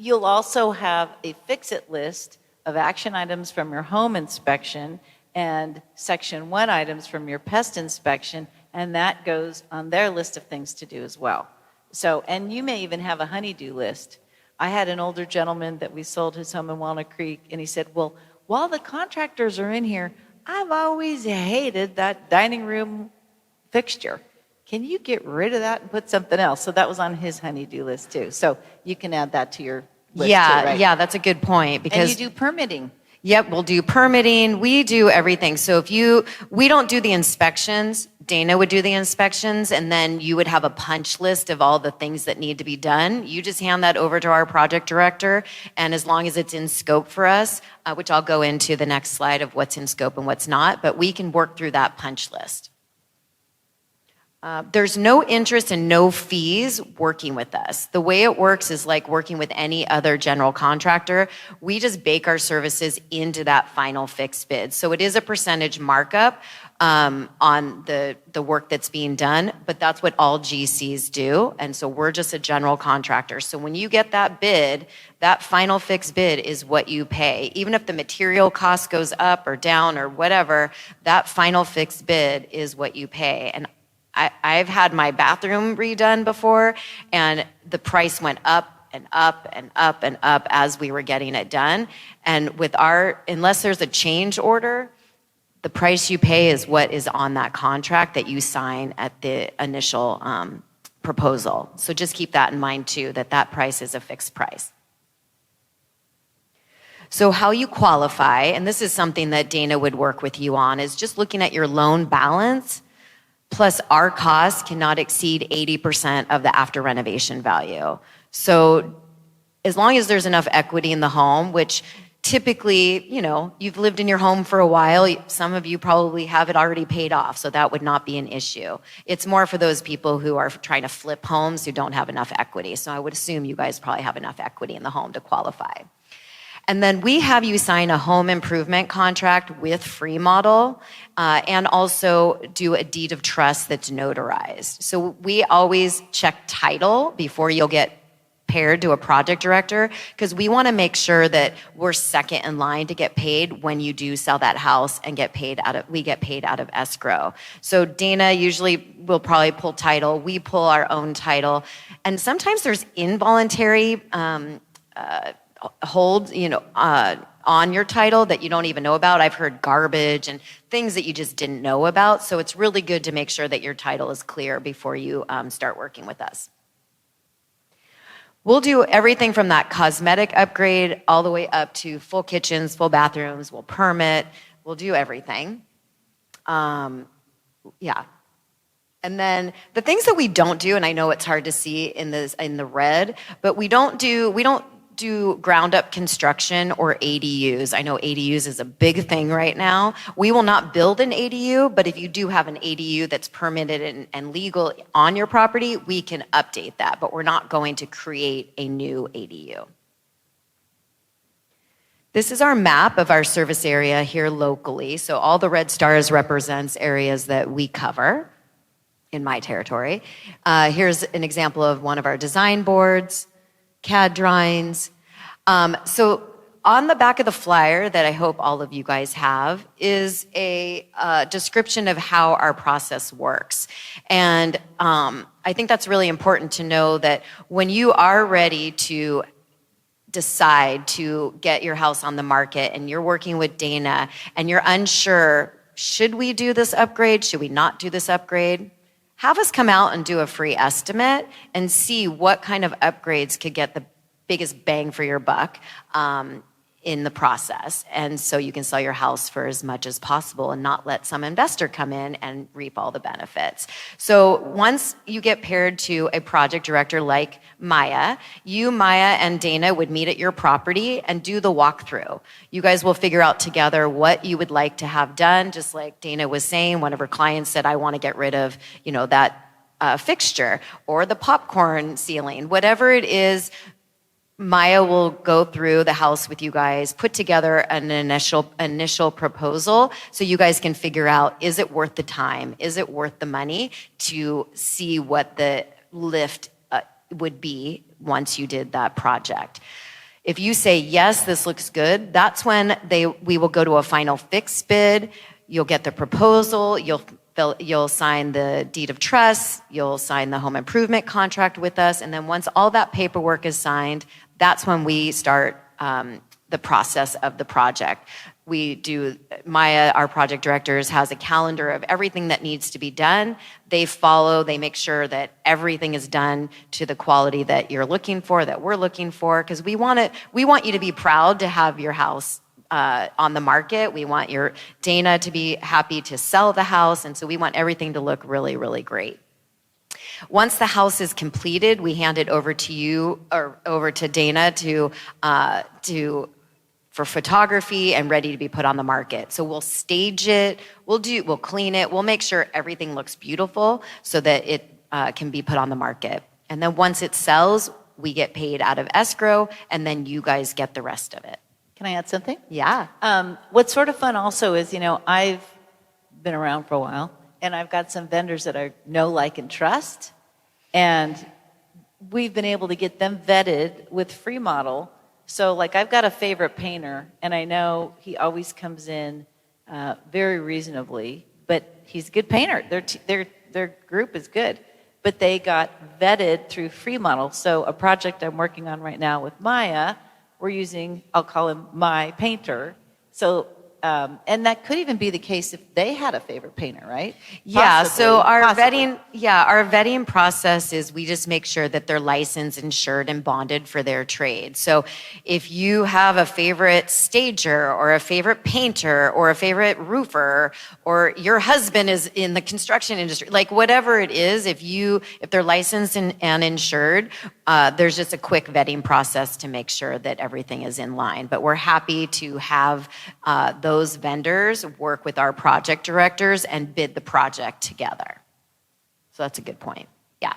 You'll also have a fix-it list of action items from your home inspection and Section 1 items from your pest inspection, and that goes on their list of things to do as well. So, and you may even have a honey-do list. I had an older gentleman that we sold his home in Walnut Creek, and he said, well, while the contractors are in here, I've always hated that dining room fixture. Can you get rid of that and put something else? So that was on his honey-do list too. So you can add that to your list too, right? Yeah, that's a good point. Because and you do permitting. Yep, we'll do permitting. We do everything. So we don't do the inspections. Dayna would do the inspections, and then you would have a punch list of all the things that need to be done. You just hand that over to our project director, and as long as it's in scope for us, which I'll go into the next slide of what's in scope and what's not, but we can work through that punch list. There's no interest and no fees working with us. The way it works is like working with any other general contractor. We just bake our services into that final fixed bid. So it is a percentage markup on the work that's being done, but that's what all GCs do. And so we're just a general contractor. So when you get that bid, that final fixed bid is what you pay. Even if the material cost goes up or down or whatever, that final fixed bid is what you pay. And I've had my bathroom redone before, and the price went up and up and up and up as we were getting it done. And unless there's a change order, the price you pay is what is on that contract that you sign at the initial proposal. So just keep that in mind too, that price is a fixed price. So how you qualify, and this is something that Dayna would work with you on, is just looking at your loan balance. Plus, our costs cannot exceed 80% of the after renovation value. So as long as there's enough equity in the home, which typically, you've lived in your home for a while, some of you probably have it already paid off, so that would not be an issue. It's more for those people who are trying to flip homes who don't have enough equity. So I would assume you guys probably have enough equity in the home to qualify. And then we have you sign a home improvement contract with Free Model, and also do a deed of trust that's notarized. So we always check title before you'll get paired to a project director, because we want to make sure that we're second in line to get paid when you do sell that house and we get paid out of escrow. So Dayna usually will probably pull title. We pull our own title, and sometimes there's involuntary hold, on your title that you don't even know about. I've heard garbage and things that you just didn't know about. So it's really good to make sure that your title is clear before you start working with us. We'll do everything from that cosmetic upgrade all the way up to full kitchens, full bathrooms. We'll permit. We'll do everything. And then the things that we don't do, and I know it's hard to see in the red, but we don't do ground up construction or ADUs. I know ADUs is a big thing right now. We will not build an ADU, but if you do have an ADU that's permitted and legal on your property, we can update that, but we're not going to create a new ADU. This is our map of our service area here locally. So all the red stars represents areas that we cover in my territory. Here's an example of one of our design boards, CAD drawings. So on the back of the flyer that I hope all of you guys have is a description of how our process works. And I think that's really important to know that when you are ready to decide to get your house on the market and you're working with Dayna and you're unsure, should we do this upgrade? Should we not do this upgrade? Have us come out and do a free estimate and see what kind of upgrades could get the biggest bang for your buck in the process. And so you can sell your house for as much as possible and not let some investor come in and reap all the benefits. So once you get paired to a project director like Maya, Maya, and Dayna would meet at your property and do the walkthrough. You guys will figure out together what you would like to have done. Just like Dayna was saying, one of her clients said, I want to get rid of, that fixture or the popcorn ceiling, whatever it is. Maya will go through the house with you guys, put together an initial proposal so you guys can figure out, is it worth the time? Is it worth the money to see what the lift would be once you did that project? If you say, yes, this looks good, that's when we will go to a final fixed bid. You'll get the proposal, you'll sign the deed of trust, you'll sign the home improvement contract with us, and then once all that paperwork is signed, that's when we start the process of the project. Maya, our project directors, has a calendar of everything that needs to be done. They make sure that everything is done to the quality that you're looking for, that we're looking for, because we want you to be proud to have your house on the market. We want your Dayna to be happy to sell the house, and so we want everything to look really, really great. Once the house is completed, we hand it over to you or over to Dayna for photography and ready to be put on the market. So we'll stage it, we'll clean it, we'll make sure everything looks beautiful so that it can be put on the market. And then once it sells, we get paid out of escrow, and then you guys get the rest of it. Can I add something? Yeah. What's sort of fun also is, I've been around for a while, and I've got some vendors that I know, like, and trust, and we've been able to get them vetted with free model. So, like, I've got a favorite painter, and I know he always comes in very reasonably, but he's a good painter. Their group is good, but they got vetted through free model. So a project I'm working on right now with Maya, we're using, I'll call him my painter. So, and that could even be the case if they had a favorite painter, right? Yeah. Possibly, So our possibly. vetting process is we just make sure that they're licensed, insured, and bonded for their trade. So if you have a favorite stager or a favorite painter or a favorite roofer, or your husband is in the construction industry, like whatever it is, if they're licensed and insured, there's just a quick vetting process to make sure that everything is in line. But we're happy to have those vendors work with our project directors and bid the project together. So that's a good point. Yeah.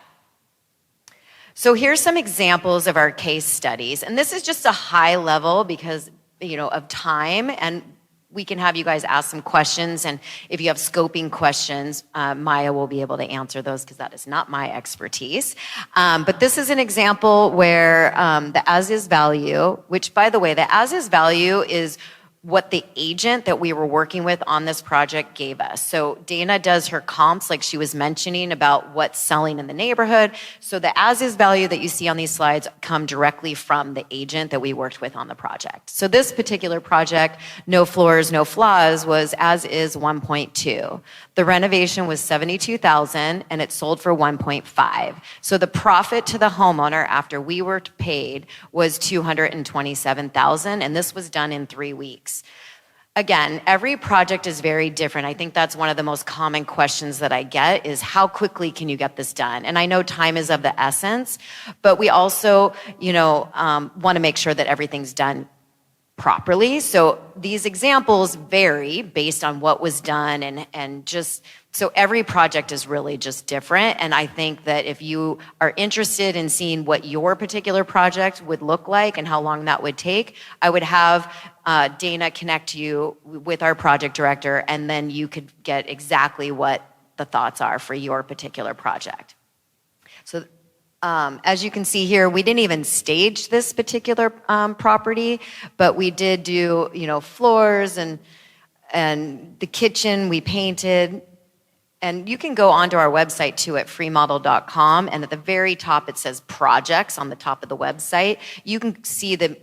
So here's some examples of our case studies. And this is just a high level because, of time, and we can have you guys ask some questions. And if you have scoping questions, Maya will be able to answer those because that is not my expertise. But this is an example where the as-is value, which, by the way, the as-is value is what the agent that we were working with on this project gave us. So Dayna does her comps, like she was mentioning, about what's selling in the neighborhood. So the as-is value that you see on these slides come directly from the agent that we worked with on the project. So this particular project, no floors, no flaws, was as-is 1.2. The renovation was $72,000 and it sold for 1.5. So the profit to the homeowner after we were paid was $227,000, and this was done in 3 weeks. Again, every project is very different. I think that's one of the most common questions that I get is how quickly can you get this done? And I know time is of the essence, but we also, want to make sure that everything's done properly. So these examples vary based on what was done and just, so every project is really just different. And I think that if you are interested in seeing what your particular project would look like and how long that would take, I would have Dayna connect you with our project director, and then you could get exactly what the thoughts are for your particular project. So As you can see here, we didn't even stage this particular property, but we did do, floors and the kitchen we painted. And you can go onto our website too at freemodel.com, and at the very top it says projects on the top of the website. You can see the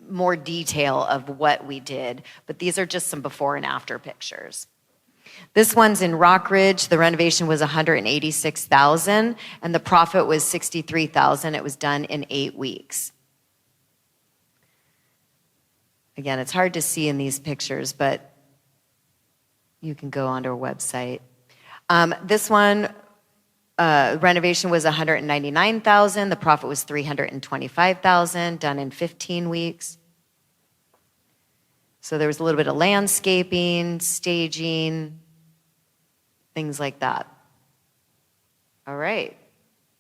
more detail of what we did, but these are just some before and after pictures. This one's in Rockridge. The renovation was $186,000 and the profit was $63,000. It was done in 8 weeks. Again, it's hard to see in these pictures, but you can go onto our website. This one, renovation was $199,000. The profit was $325,000, done in 15 weeks. So there was a little bit of landscaping, staging, things like that. All right.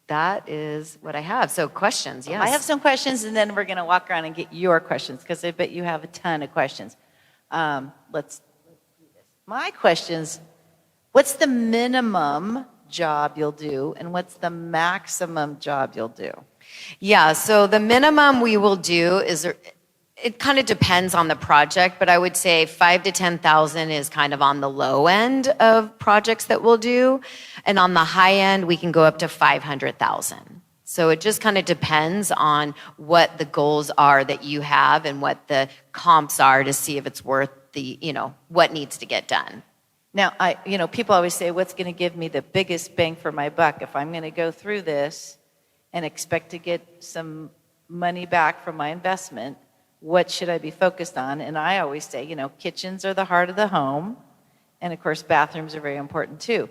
That is what I have. So questions, yes. I have some questions, and then we're going to walk around and get your questions, because I bet you have a ton of questions. Let's do this. My questions, what's the minimum job you'll do, and what's the maximum job you'll do? Yeah, so the minimum we will do is, it kind of depends on the project, but I would say 5,000 to 10,000 is kind of on the low end of projects that we'll do. And on the high end, we can go up to 500,000. So it just kind of depends on what the goals are that you have and what the comps are to see if it's worth the, what needs to get done. Now, people always say, what's going to give me the biggest bang for my buck? If I'm going to go through this and expect to get some money back from my investment, what should I be focused on? And I always say, kitchens are the heart of the home. And of course, bathrooms are very important too.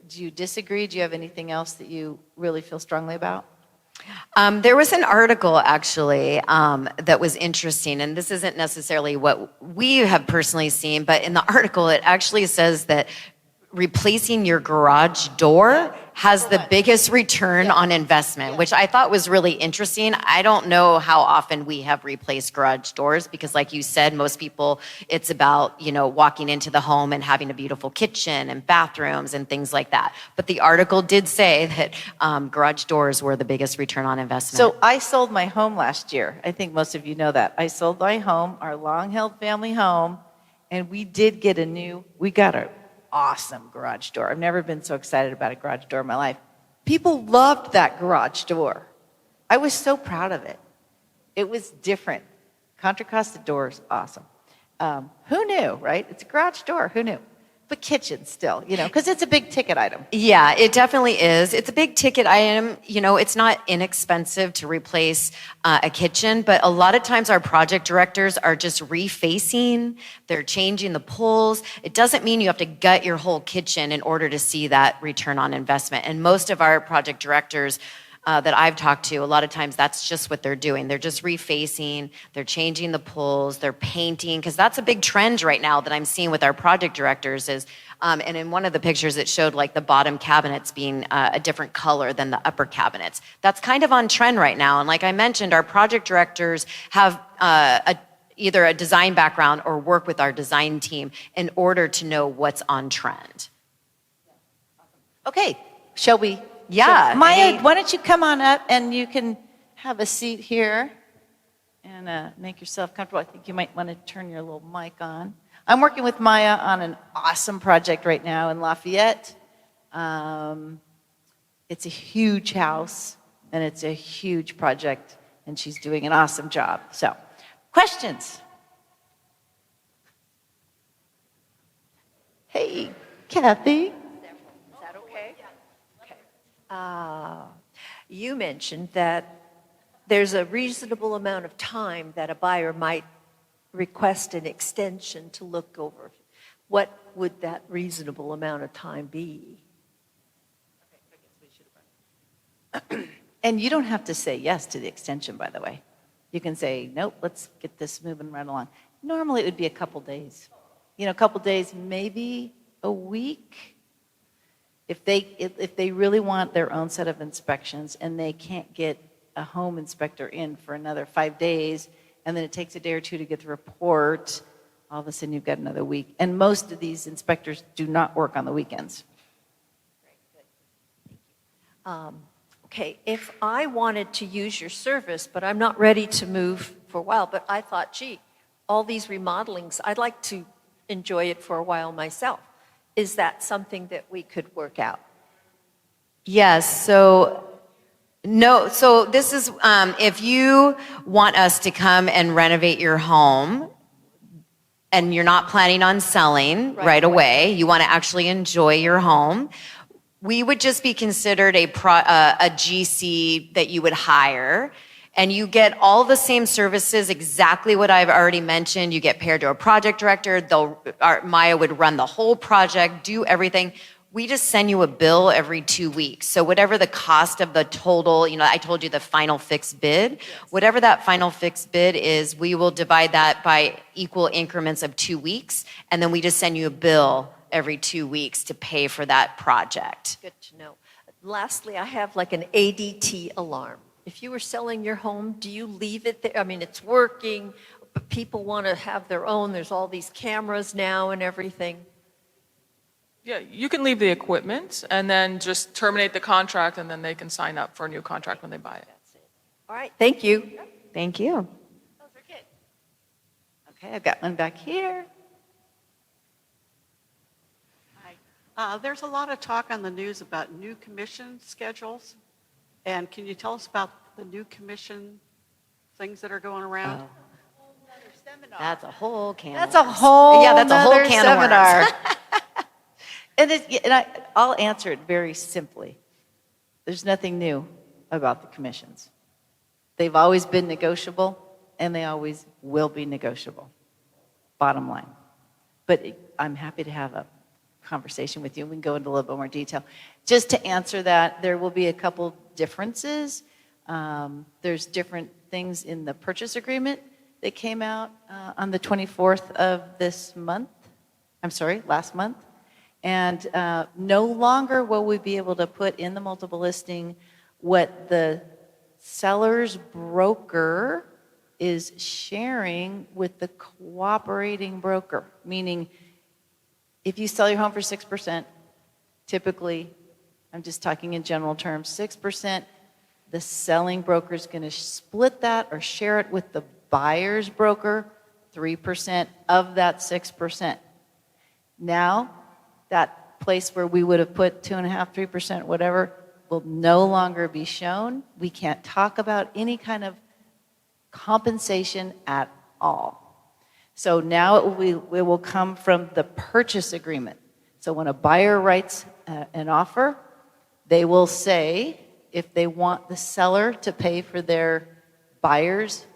Do you disagree? Do you have anything else that you really feel strongly about? There was an article actually that was interesting, and this isn't necessarily what we have personally seen, but in the article it actually says that replacing your garage door has the biggest return on investment, which I thought was really interesting. I don't know how often we have replaced garage doors because, like you said, most people, it's about, walking into the home and having a beautiful kitchen and bathrooms and things like that. But the article did say that garage doors were the biggest return on investment. So I sold my home last year. I think most of you know that. I sold my home, our long-held family home, and we got a awesome garage door. I've never been so excited about a garage door in my life. People loved that garage door. I was so proud of it. It was different. Contra Costa doors, awesome. Who knew, right? It's a garage door. Who knew? But kitchen still, because it's a big ticket item. Yeah, it definitely is. It's a big ticket item. It's not inexpensive to replace a kitchen, but a lot of times our project directors are just refacing, they're changing the pulls. It doesn't mean you have to gut your whole kitchen in order to see that return on investment. And most of our project directors that I've talked to, a lot of times that's just what they're doing. They're just refacing, they're changing the pulls, they're painting, because that's a big trend right now that I'm seeing with our project directors is, and in one of the pictures it showed like the bottom cabinets being a different color than the upper cabinets. That's kind of on trend right now. And like I mentioned, our project directors have either a design background or work with our design team in order to know what's on trend. Okay, shall we? Yeah. So, Maya, why don't you come on up and you can have a seat here and make yourself comfortable. I think you might want to turn your little mic on. I'm working with Maya on an awesome project right now in Lafayette. It's a huge house and it's a huge project and she's doing an awesome job. So, questions? Hey, Kathy. You mentioned that there's a reasonable amount of time that a buyer might request an extension to look over. What would that reasonable amount of time be? And you don't have to say yes to the extension, by the way. You can say, nope, let's get this moving right along. Normally it would be a couple days. A couple days, maybe a week. If they really want their own set of inspections and they can't get a home inspector in for another 5 days, and then it takes a day or two to get the report, all of a sudden you've got another week. And most of these inspectors do not work on the weekends. Okay, if I wanted to use your service, but I'm not ready to move for a while, but I thought, gee, all these remodelings, I'd like to enjoy it for a while myself. Is that something that we could work out? Yes. So no. So this is if you want us to come and renovate your home, and you're not planning on selling right away, you want to actually enjoy your home. We would just be considered a GC that you would hire, and you get all the same services, exactly what I've already mentioned. You get paired to a project director. Maya would run the whole project, do everything. We just send you a bill every 2 weeks. So whatever the cost of the total, I told you the final fixed bid, whatever that final fixed bid is, we will divide that by equal increments of 2 weeks, and then we just send you a bill every 2 weeks to pay for that project. Good to know. Lastly, I have like an ADT alarm. If you were selling your home, do you leave it there? I mean, it's working, but people want to have their own. There's all these cameras now and everything. Yeah, you can leave the equipment and then just terminate the contract, and then they can sign up for a new contract when they buy it. That's it. All right, thank you. Thank you. Those are good. Okay, I've got one back here. There's a lot of talk on the news about new commission schedules. And can you tell us about the new commission things that are going around? That's a whole can. That's a whole that's a whole nother can seminar. of worms. I'll answer it very simply. There's nothing new about the commissions. They've always been negotiable, and they always will be negotiable. Bottom line. But I'm happy to have a conversation with you. We can go into a little bit more detail. Just to answer that, there will be a couple differences. There's different things in the purchase agreement that came out on the 24th of this month. Last month. And no longer will we be able to put in the multiple listing what the seller's broker is sharing with the cooperating broker, meaning if you sell your home for 6%, typically, I'm just talking in general terms, 6%, the selling broker is going to split that or share it with the buyer's broker, 3% of that 6%. Now, that place where we would have put 2.5%, 3%, whatever, will no longer be shown. We can't talk about any kind of compensation at all. So now it will come from the purchase agreement. So when a buyer writes an offer, they will say if they want the seller to pay for their buyer's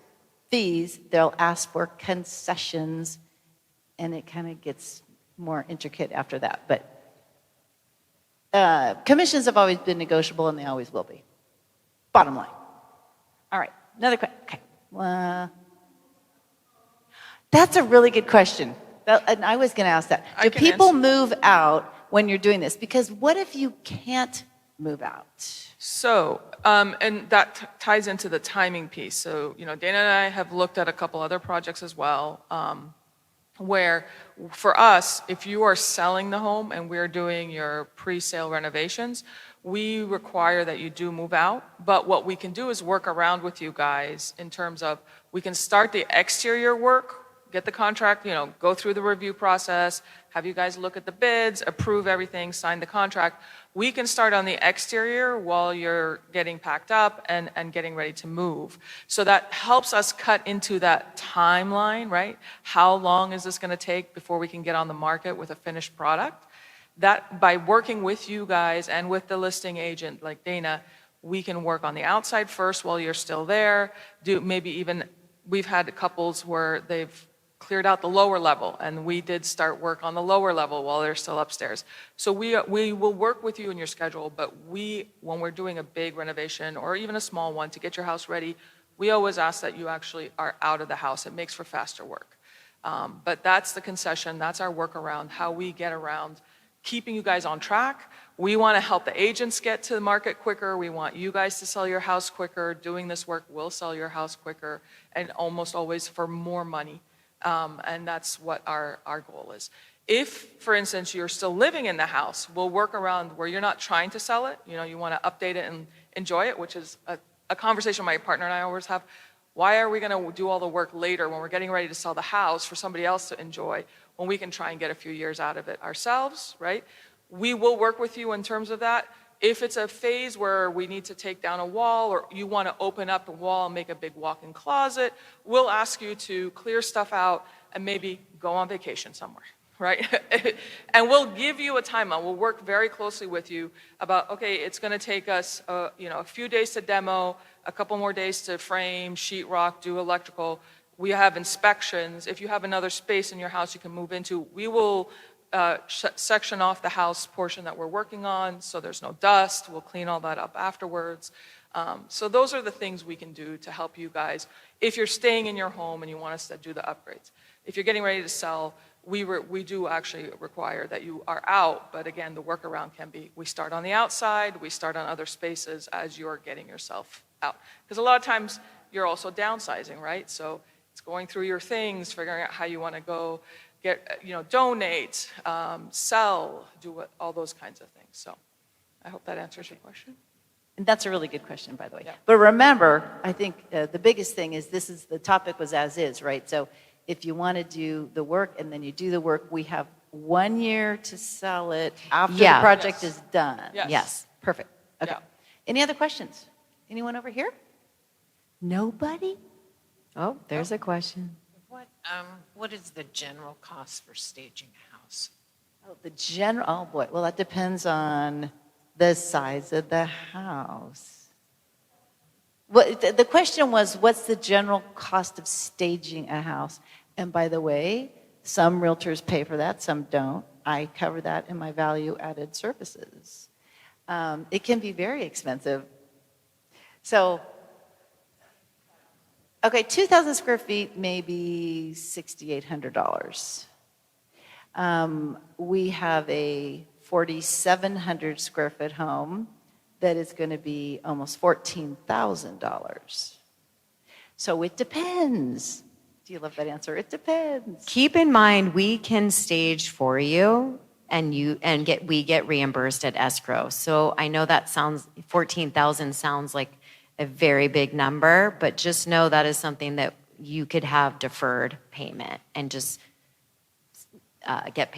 fees, they'll ask for concessions, and it kind of gets more intricate after that. But commissions have always been negotiable, and they always will be. Bottom line. All right, another question. Okay. That's a really good question. And I was going to ask that. Do people move out when you're doing this? Because what if you can't move out? So, and that ties into the timing piece. So, Dayna and I have looked at a couple other projects as well, where for us, if you are selling the home and we're doing your pre-sale renovations, we require that you do move out. But what we can do is work around with you guys in terms of we can start the exterior work, get the contract, go through the review process, have you guys look at the bids, approve everything, sign the contract. We can start on the exterior while you're getting packed up and getting ready to move. So that helps us cut into that timeline, right? How long is this going to take before we can get on the market with a finished product? That by working with you guys and with the listing agent like Dayna, we can work on the outside first while you're still there. We've had couples where they've cleared out the lower level, and we did start work on the lower level while they're still upstairs. So we will work with you in your schedule, but when we're doing a big renovation or even a small one to get your house ready, we always ask that you actually are out of the house. It makes for faster work. But that's the concession, that's our workaround, how we get around keeping you guys on track. We want to help the agents get to the market quicker. We want you guys to sell your house quicker. Doing this work will sell your house quicker, and almost always for more money. And that's what our goal is. If, for instance, you're still living in the house, we'll work around where you're not trying to sell it. You want to update it enjoy it, which is a conversation my partner and I always have. Why are we going to do all the work later when we're getting ready to sell the house for somebody else to enjoy when we can try and get a few years out of it ourselves, right? We will work with you in terms of that. If it's a phase where we need to take down a wall or you want to open up a wall and make a big walk-in closet, we'll ask you to clear stuff out and maybe go on vacation somewhere, right? And we'll give you a timeline. We'll work very closely with you about, okay, it's going to take us a few days to demo, a couple more days to frame, sheetrock, do electrical. We have inspections. If you have another space in your house you can move into, we will section off the house portion that we're working on so there's no dust. We'll clean all that up afterwards. So those are the things we can do to help you guys if you're staying in your home and you want us to do the upgrades. If you're getting ready to sell, we do actually require that you are out, but again, the workaround can be we start on the outside, we start on other spaces as you're getting yourself out. Because a lot of times you're also downsizing, right? So it's going through your things, figuring out how you want to go get, donate, sell, do all those kinds of things. So I hope that answers your question. And that's a really good question, by the way. Yeah. But remember, I think the biggest thing is the topic was as is, right? So if you want to do the work and then you do the work, we have 1 year to sell it after the project is done. Yes. Perfect. Okay. Yeah. Any other questions? Anyone over here? Nobody? Oh, there's a question. What is the general cost for staging a house? Oh boy. Well, that depends on the size of the house. Well, the question was, what's the general cost of staging a house? And by the way, some realtors pay for that, some don't. I cover that in my value-added services. It can be very expensive. So, okay, 2,000 square feet, maybe $6,800. We have a 4,700 square foot home that is going to be almost $14,000. So it depends. Do you love that answer? It depends. Keep in mind, we can stage for you, and we get reimbursed at escrow. So I know that 14,000 sounds like a very big number, but just know that is something that you could have deferred payment and just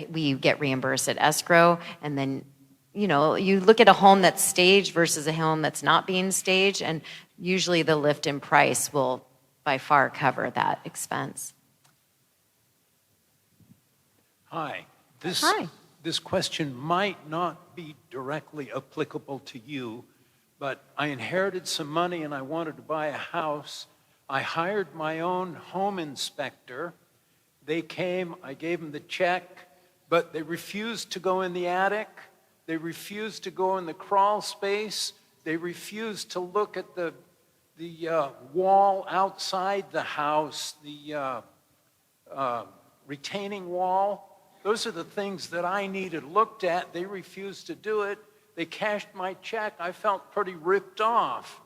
we get reimbursed at escrow, and then you look at a home that's staged versus a home that's not being staged, and usually the lift in price will by far cover that expense. Hi. Hi. This question might not be directly applicable to you, but I inherited some money and I wanted to buy a house. I hired my own home inspector. They came, I gave them the check, but they refused to go in the attic. They refused to go in the crawl space. They refused to look at the wall outside the house, the retaining wall. Those are the things that I needed looked at. They refused to do it. They cashed my check. I felt pretty ripped off.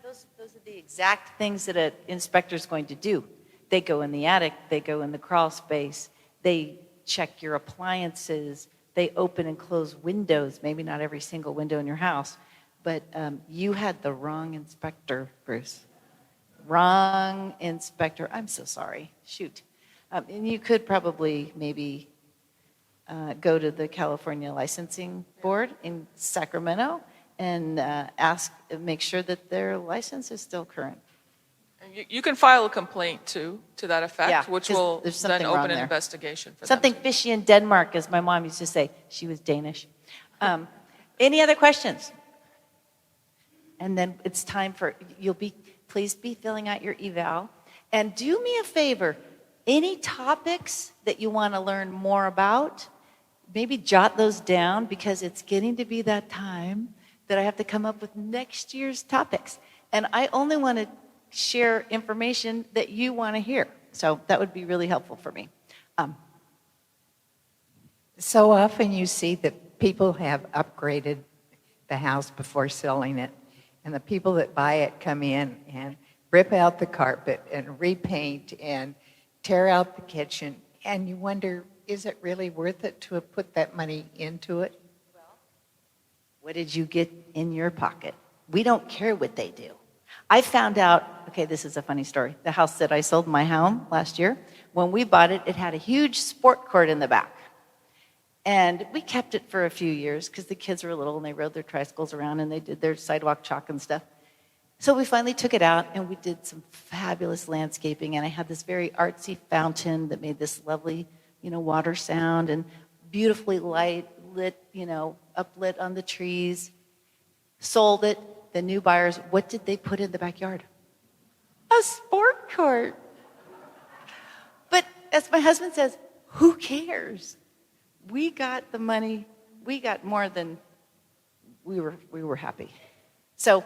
Those are the exact things that an inspector is going to do. They go in the attic, they go in the crawl space, they check your appliances, they open and close windows, maybe not every single window in your house, but you had the wrong inspector, Bruce. Wrong inspector. I'm so sorry. Shoot. And you could probably maybe go to the California Licensing Board in Sacramento and make sure that their license is still current. You can file a complaint too, to that effect, Yeah, which 'cause will there's then something wrong open an there. investigation for Something them. fishy in Denmark, as my mom used to say. She was Danish. Any other questions? And then it's time for, please be filling out your eval. And do me a favor, any topics that you want to learn more about, maybe jot those down, because it's getting to be that time that I have to come up with next year's topics. And I only want to share information that you want to hear. So that would be really helpful for me. So often you see that people have upgraded the house before selling it, and the people that buy it come in and rip out the carpet and repaint and tear out the kitchen, and you wonder, is it really worth it to have put that money into it? What did you get in your pocket? We don't care what they do. I found out, okay, this is a funny story. The house that I sold, my home, last year, when we bought it, it had a huge sport court in the back. And we kept it for a few years because the kids were little and they rode their tricycles around and they did their sidewalk chalk and stuff. So we finally took it out and we did some fabulous landscaping. And I had this very artsy fountain that made this lovely, water sound and beautifully lit, uplit on the trees. Sold it. The new buyers, what did they put in the backyard? A sport court. But as my husband says, who cares? We got the money. We got more than we were happy. So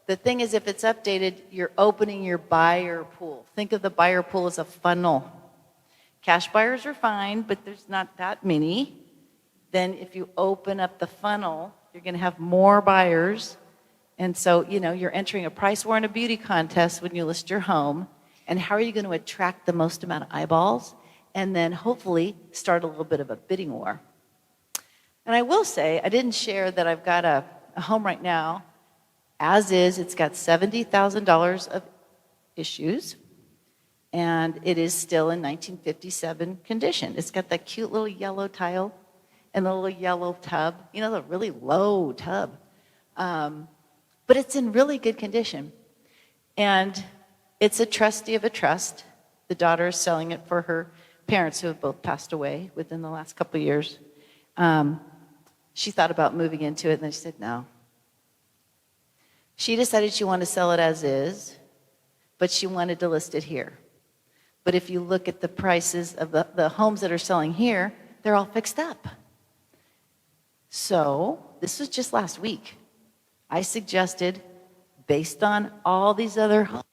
the thing is, if it's updated, you're opening your buyer pool. Think of the buyer pool as a funnel. Cash buyers are fine, but there's not that many. Then if you open up the funnel, you're going to have more buyers. And so, you're entering a price war and a beauty contest when you list your home. And how are you going to attract the most amount of eyeballs? And then hopefully start a little bit of a bidding war. And I will say, I didn't share that I've got a home right now. As is, it's got $70,000 of issues. And it is still in 1957 condition. It's got that cute little yellow tile and the little yellow tub. The really low tub. But it's in really good condition. And it's a trustee of a trust. The daughter is selling it for her parents who have both passed away within the last couple of years. She thought about moving into it, and then she said no. She decided she wanted to sell it as is, but she wanted to list it here. But if you look at the prices of the homes that are selling here, they're all fixed up. So this was just last week. I suggested, based on all these other homes,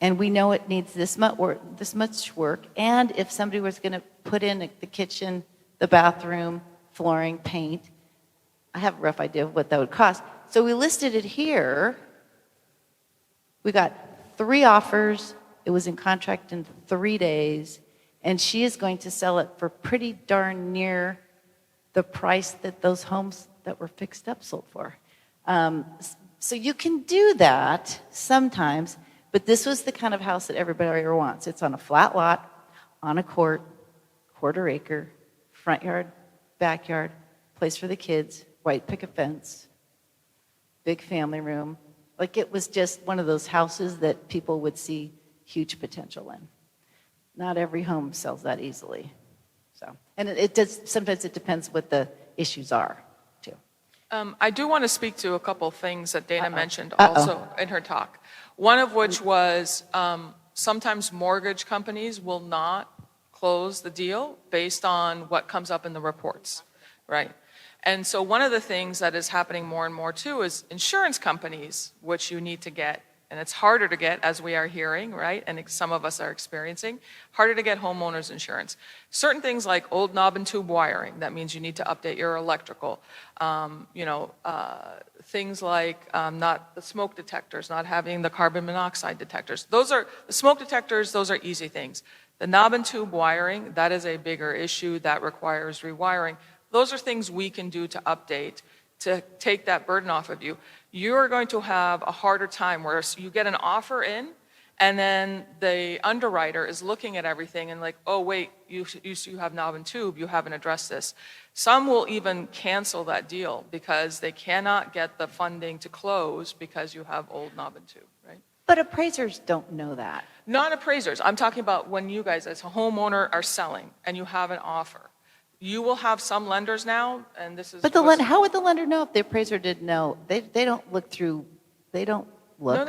and we know it needs this much work, and if somebody was going to put in the kitchen, the bathroom, flooring, paint, I have a rough idea of what that would cost. So we listed it here. We got 3 offers. It was in contract in 3 days, and she is going to sell it for pretty darn near the price that those homes that were fixed up sold for. So you can do that sometimes, but this was the kind of house that everybody wants. It's on a flat lot, on a court, quarter acre, front yard, backyard, place for the kids, white picket fence, big family room. Like, it was just one of those houses that people would see huge potential in. Not every home sells that easily. So, and it does, sometimes it depends what the issues are, too. I do want to speak to a couple things that Dayna mentioned also in her talk. One of which was sometimes mortgage companies will not close the deal based on what comes up in the reports, right? And so one of the things that is happening more and more too is insurance companies, which you need to get, and it's harder to get, as we are hearing, right? And some of us are experiencing, harder to get homeowners insurance. Certain things like old knob and tube wiring, that means you need to update your electrical. Things like not the smoke detectors, not having the carbon monoxide detectors. Those are, the smoke detectors, those are easy things. The knob and tube wiring, that is a bigger issue that requires rewiring. Those are things we can do to update, to take that burden off of you. You're going to have a harder time where you get an offer in, and then the underwriter is looking at everything and like, oh wait, you have knob and tube, you haven't addressed this. Some will even cancel that deal because they cannot get the funding to close because you have old knob and tube, right? But appraisers don't know that. Not appraisers. I'm talking about when you guys as a homeowner are selling and you have an offer. You will have some lenders now, and this is... But how would the lender know if the appraiser didn't know? They don't look through, they don't look.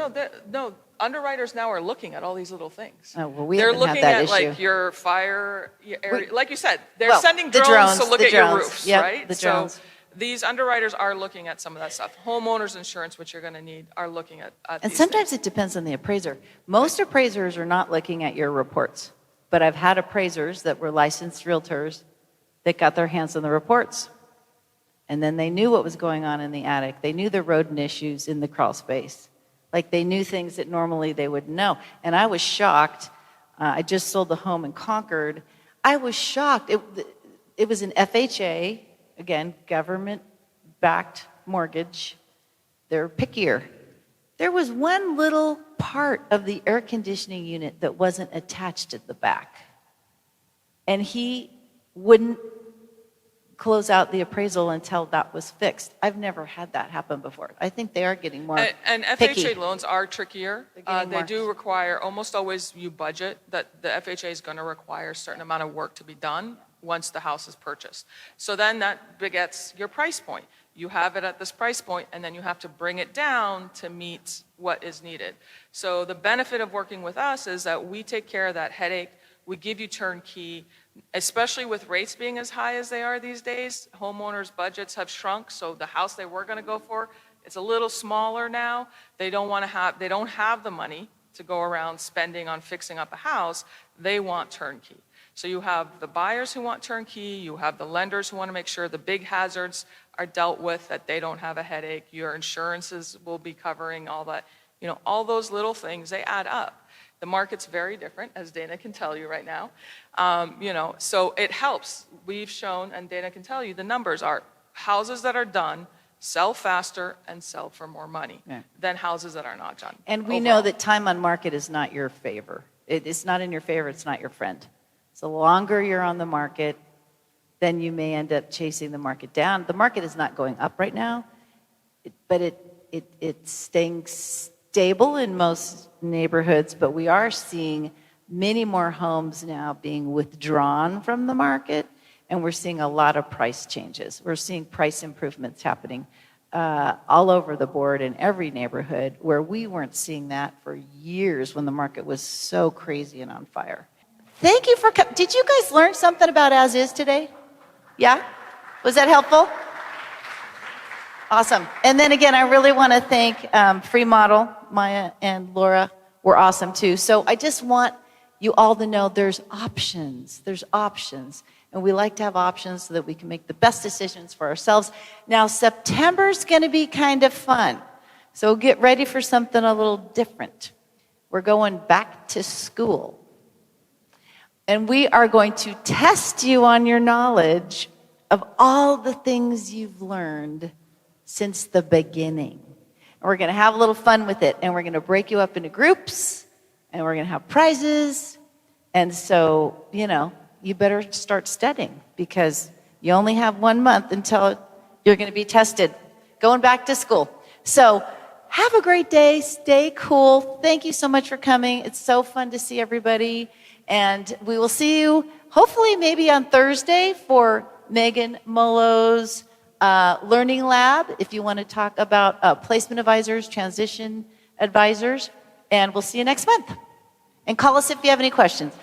No, underwriters now are looking at all these little things. Oh, well, we They're haven't had looking that at issue. like your fire area. Like you said, they're sending the drones to look the at your drones. roofs, Yep, right? the drones. So these underwriters are looking at some of that stuff. Homeowners insurance, which you're going to need, are looking at And these sometimes things. it depends on the appraiser. Most appraisers are not looking at your reports, but I've had appraisers that were licensed realtors that got their hands on the reports. And then they knew what was going on in the attic. They knew the rodent issues in the crawl space. Like, they knew things that normally they wouldn't know. And I was shocked. I just sold the home in Concord. I was shocked. It was an FHA, again, government backed mortgage, they're pickier. There was one little part of the air conditioning unit that wasn't attached at the back. And he wouldn't close out the appraisal until that was fixed. I've never had that happen before. I think they are getting more And picky. FHA loans are trickier. getting They more- do require, almost always you budget that the FHA is going to require a certain amount of work to be done once the house is purchased. So then that begets your price point. You have it at this price point, and then you have to bring it down to meet what is needed. So the benefit of working with us is that we take care of that headache. We give you turnkey, especially with rates being as high as they are these days. Homeowners' budgets have shrunk, so the house they were going to go for, it's a little smaller now. They don't have the money to go around spending on fixing up a house. They want turnkey. So you have the buyers who want turnkey, you have the lenders who want to make sure the big hazards are dealt with, that they don't have a headache, your insurances will be covering all that. All those little things, they add up. The market's very different, as Dayna can tell you right now. So it helps. We've shown, and Dayna can tell you, the numbers are houses that are done sell faster and sell for more money than houses that are not done. And we overall. know that time on market is not your favor. It's not in your favor, it's not your friend. So the longer you're on the market, then you may end up chasing the market down. The market is not going up right now, but it's staying stable in most neighborhoods, but we are seeing many more homes now being withdrawn from the market, and we're seeing a lot of price changes. We're seeing price improvements happening all over the board in every neighborhood, where we weren't seeing that for years when the market was so crazy and on fire. Thank you for coming. Did you guys learn something about as is today? Yeah? Was that helpful? Awesome. And then again, I really want to thank Free Model. Maya and Laura were awesome too. So I just want you all to know there's options. There's options. And we like to have options so that we can make the best decisions for ourselves. Now, September's going to be kind of fun. So get ready for something a little different. We're going back to school. And we are going to test you on your knowledge of all the things you've learned since the beginning. And we're going to have a little fun with it. And we're going to break you up into groups. And we're going to have prizes. And so, you better start studying, because you only have 1 month until you're going to be tested. Going back to school. So have a great day. Stay cool. Thank you so much for coming. It's so fun to see everybody. And we will see you hopefully maybe on Thursday for Megan Mullo's Learning Lab, if you want to talk about placement advisors, transition advisors. And we'll see you next month. And call us if you have any questions.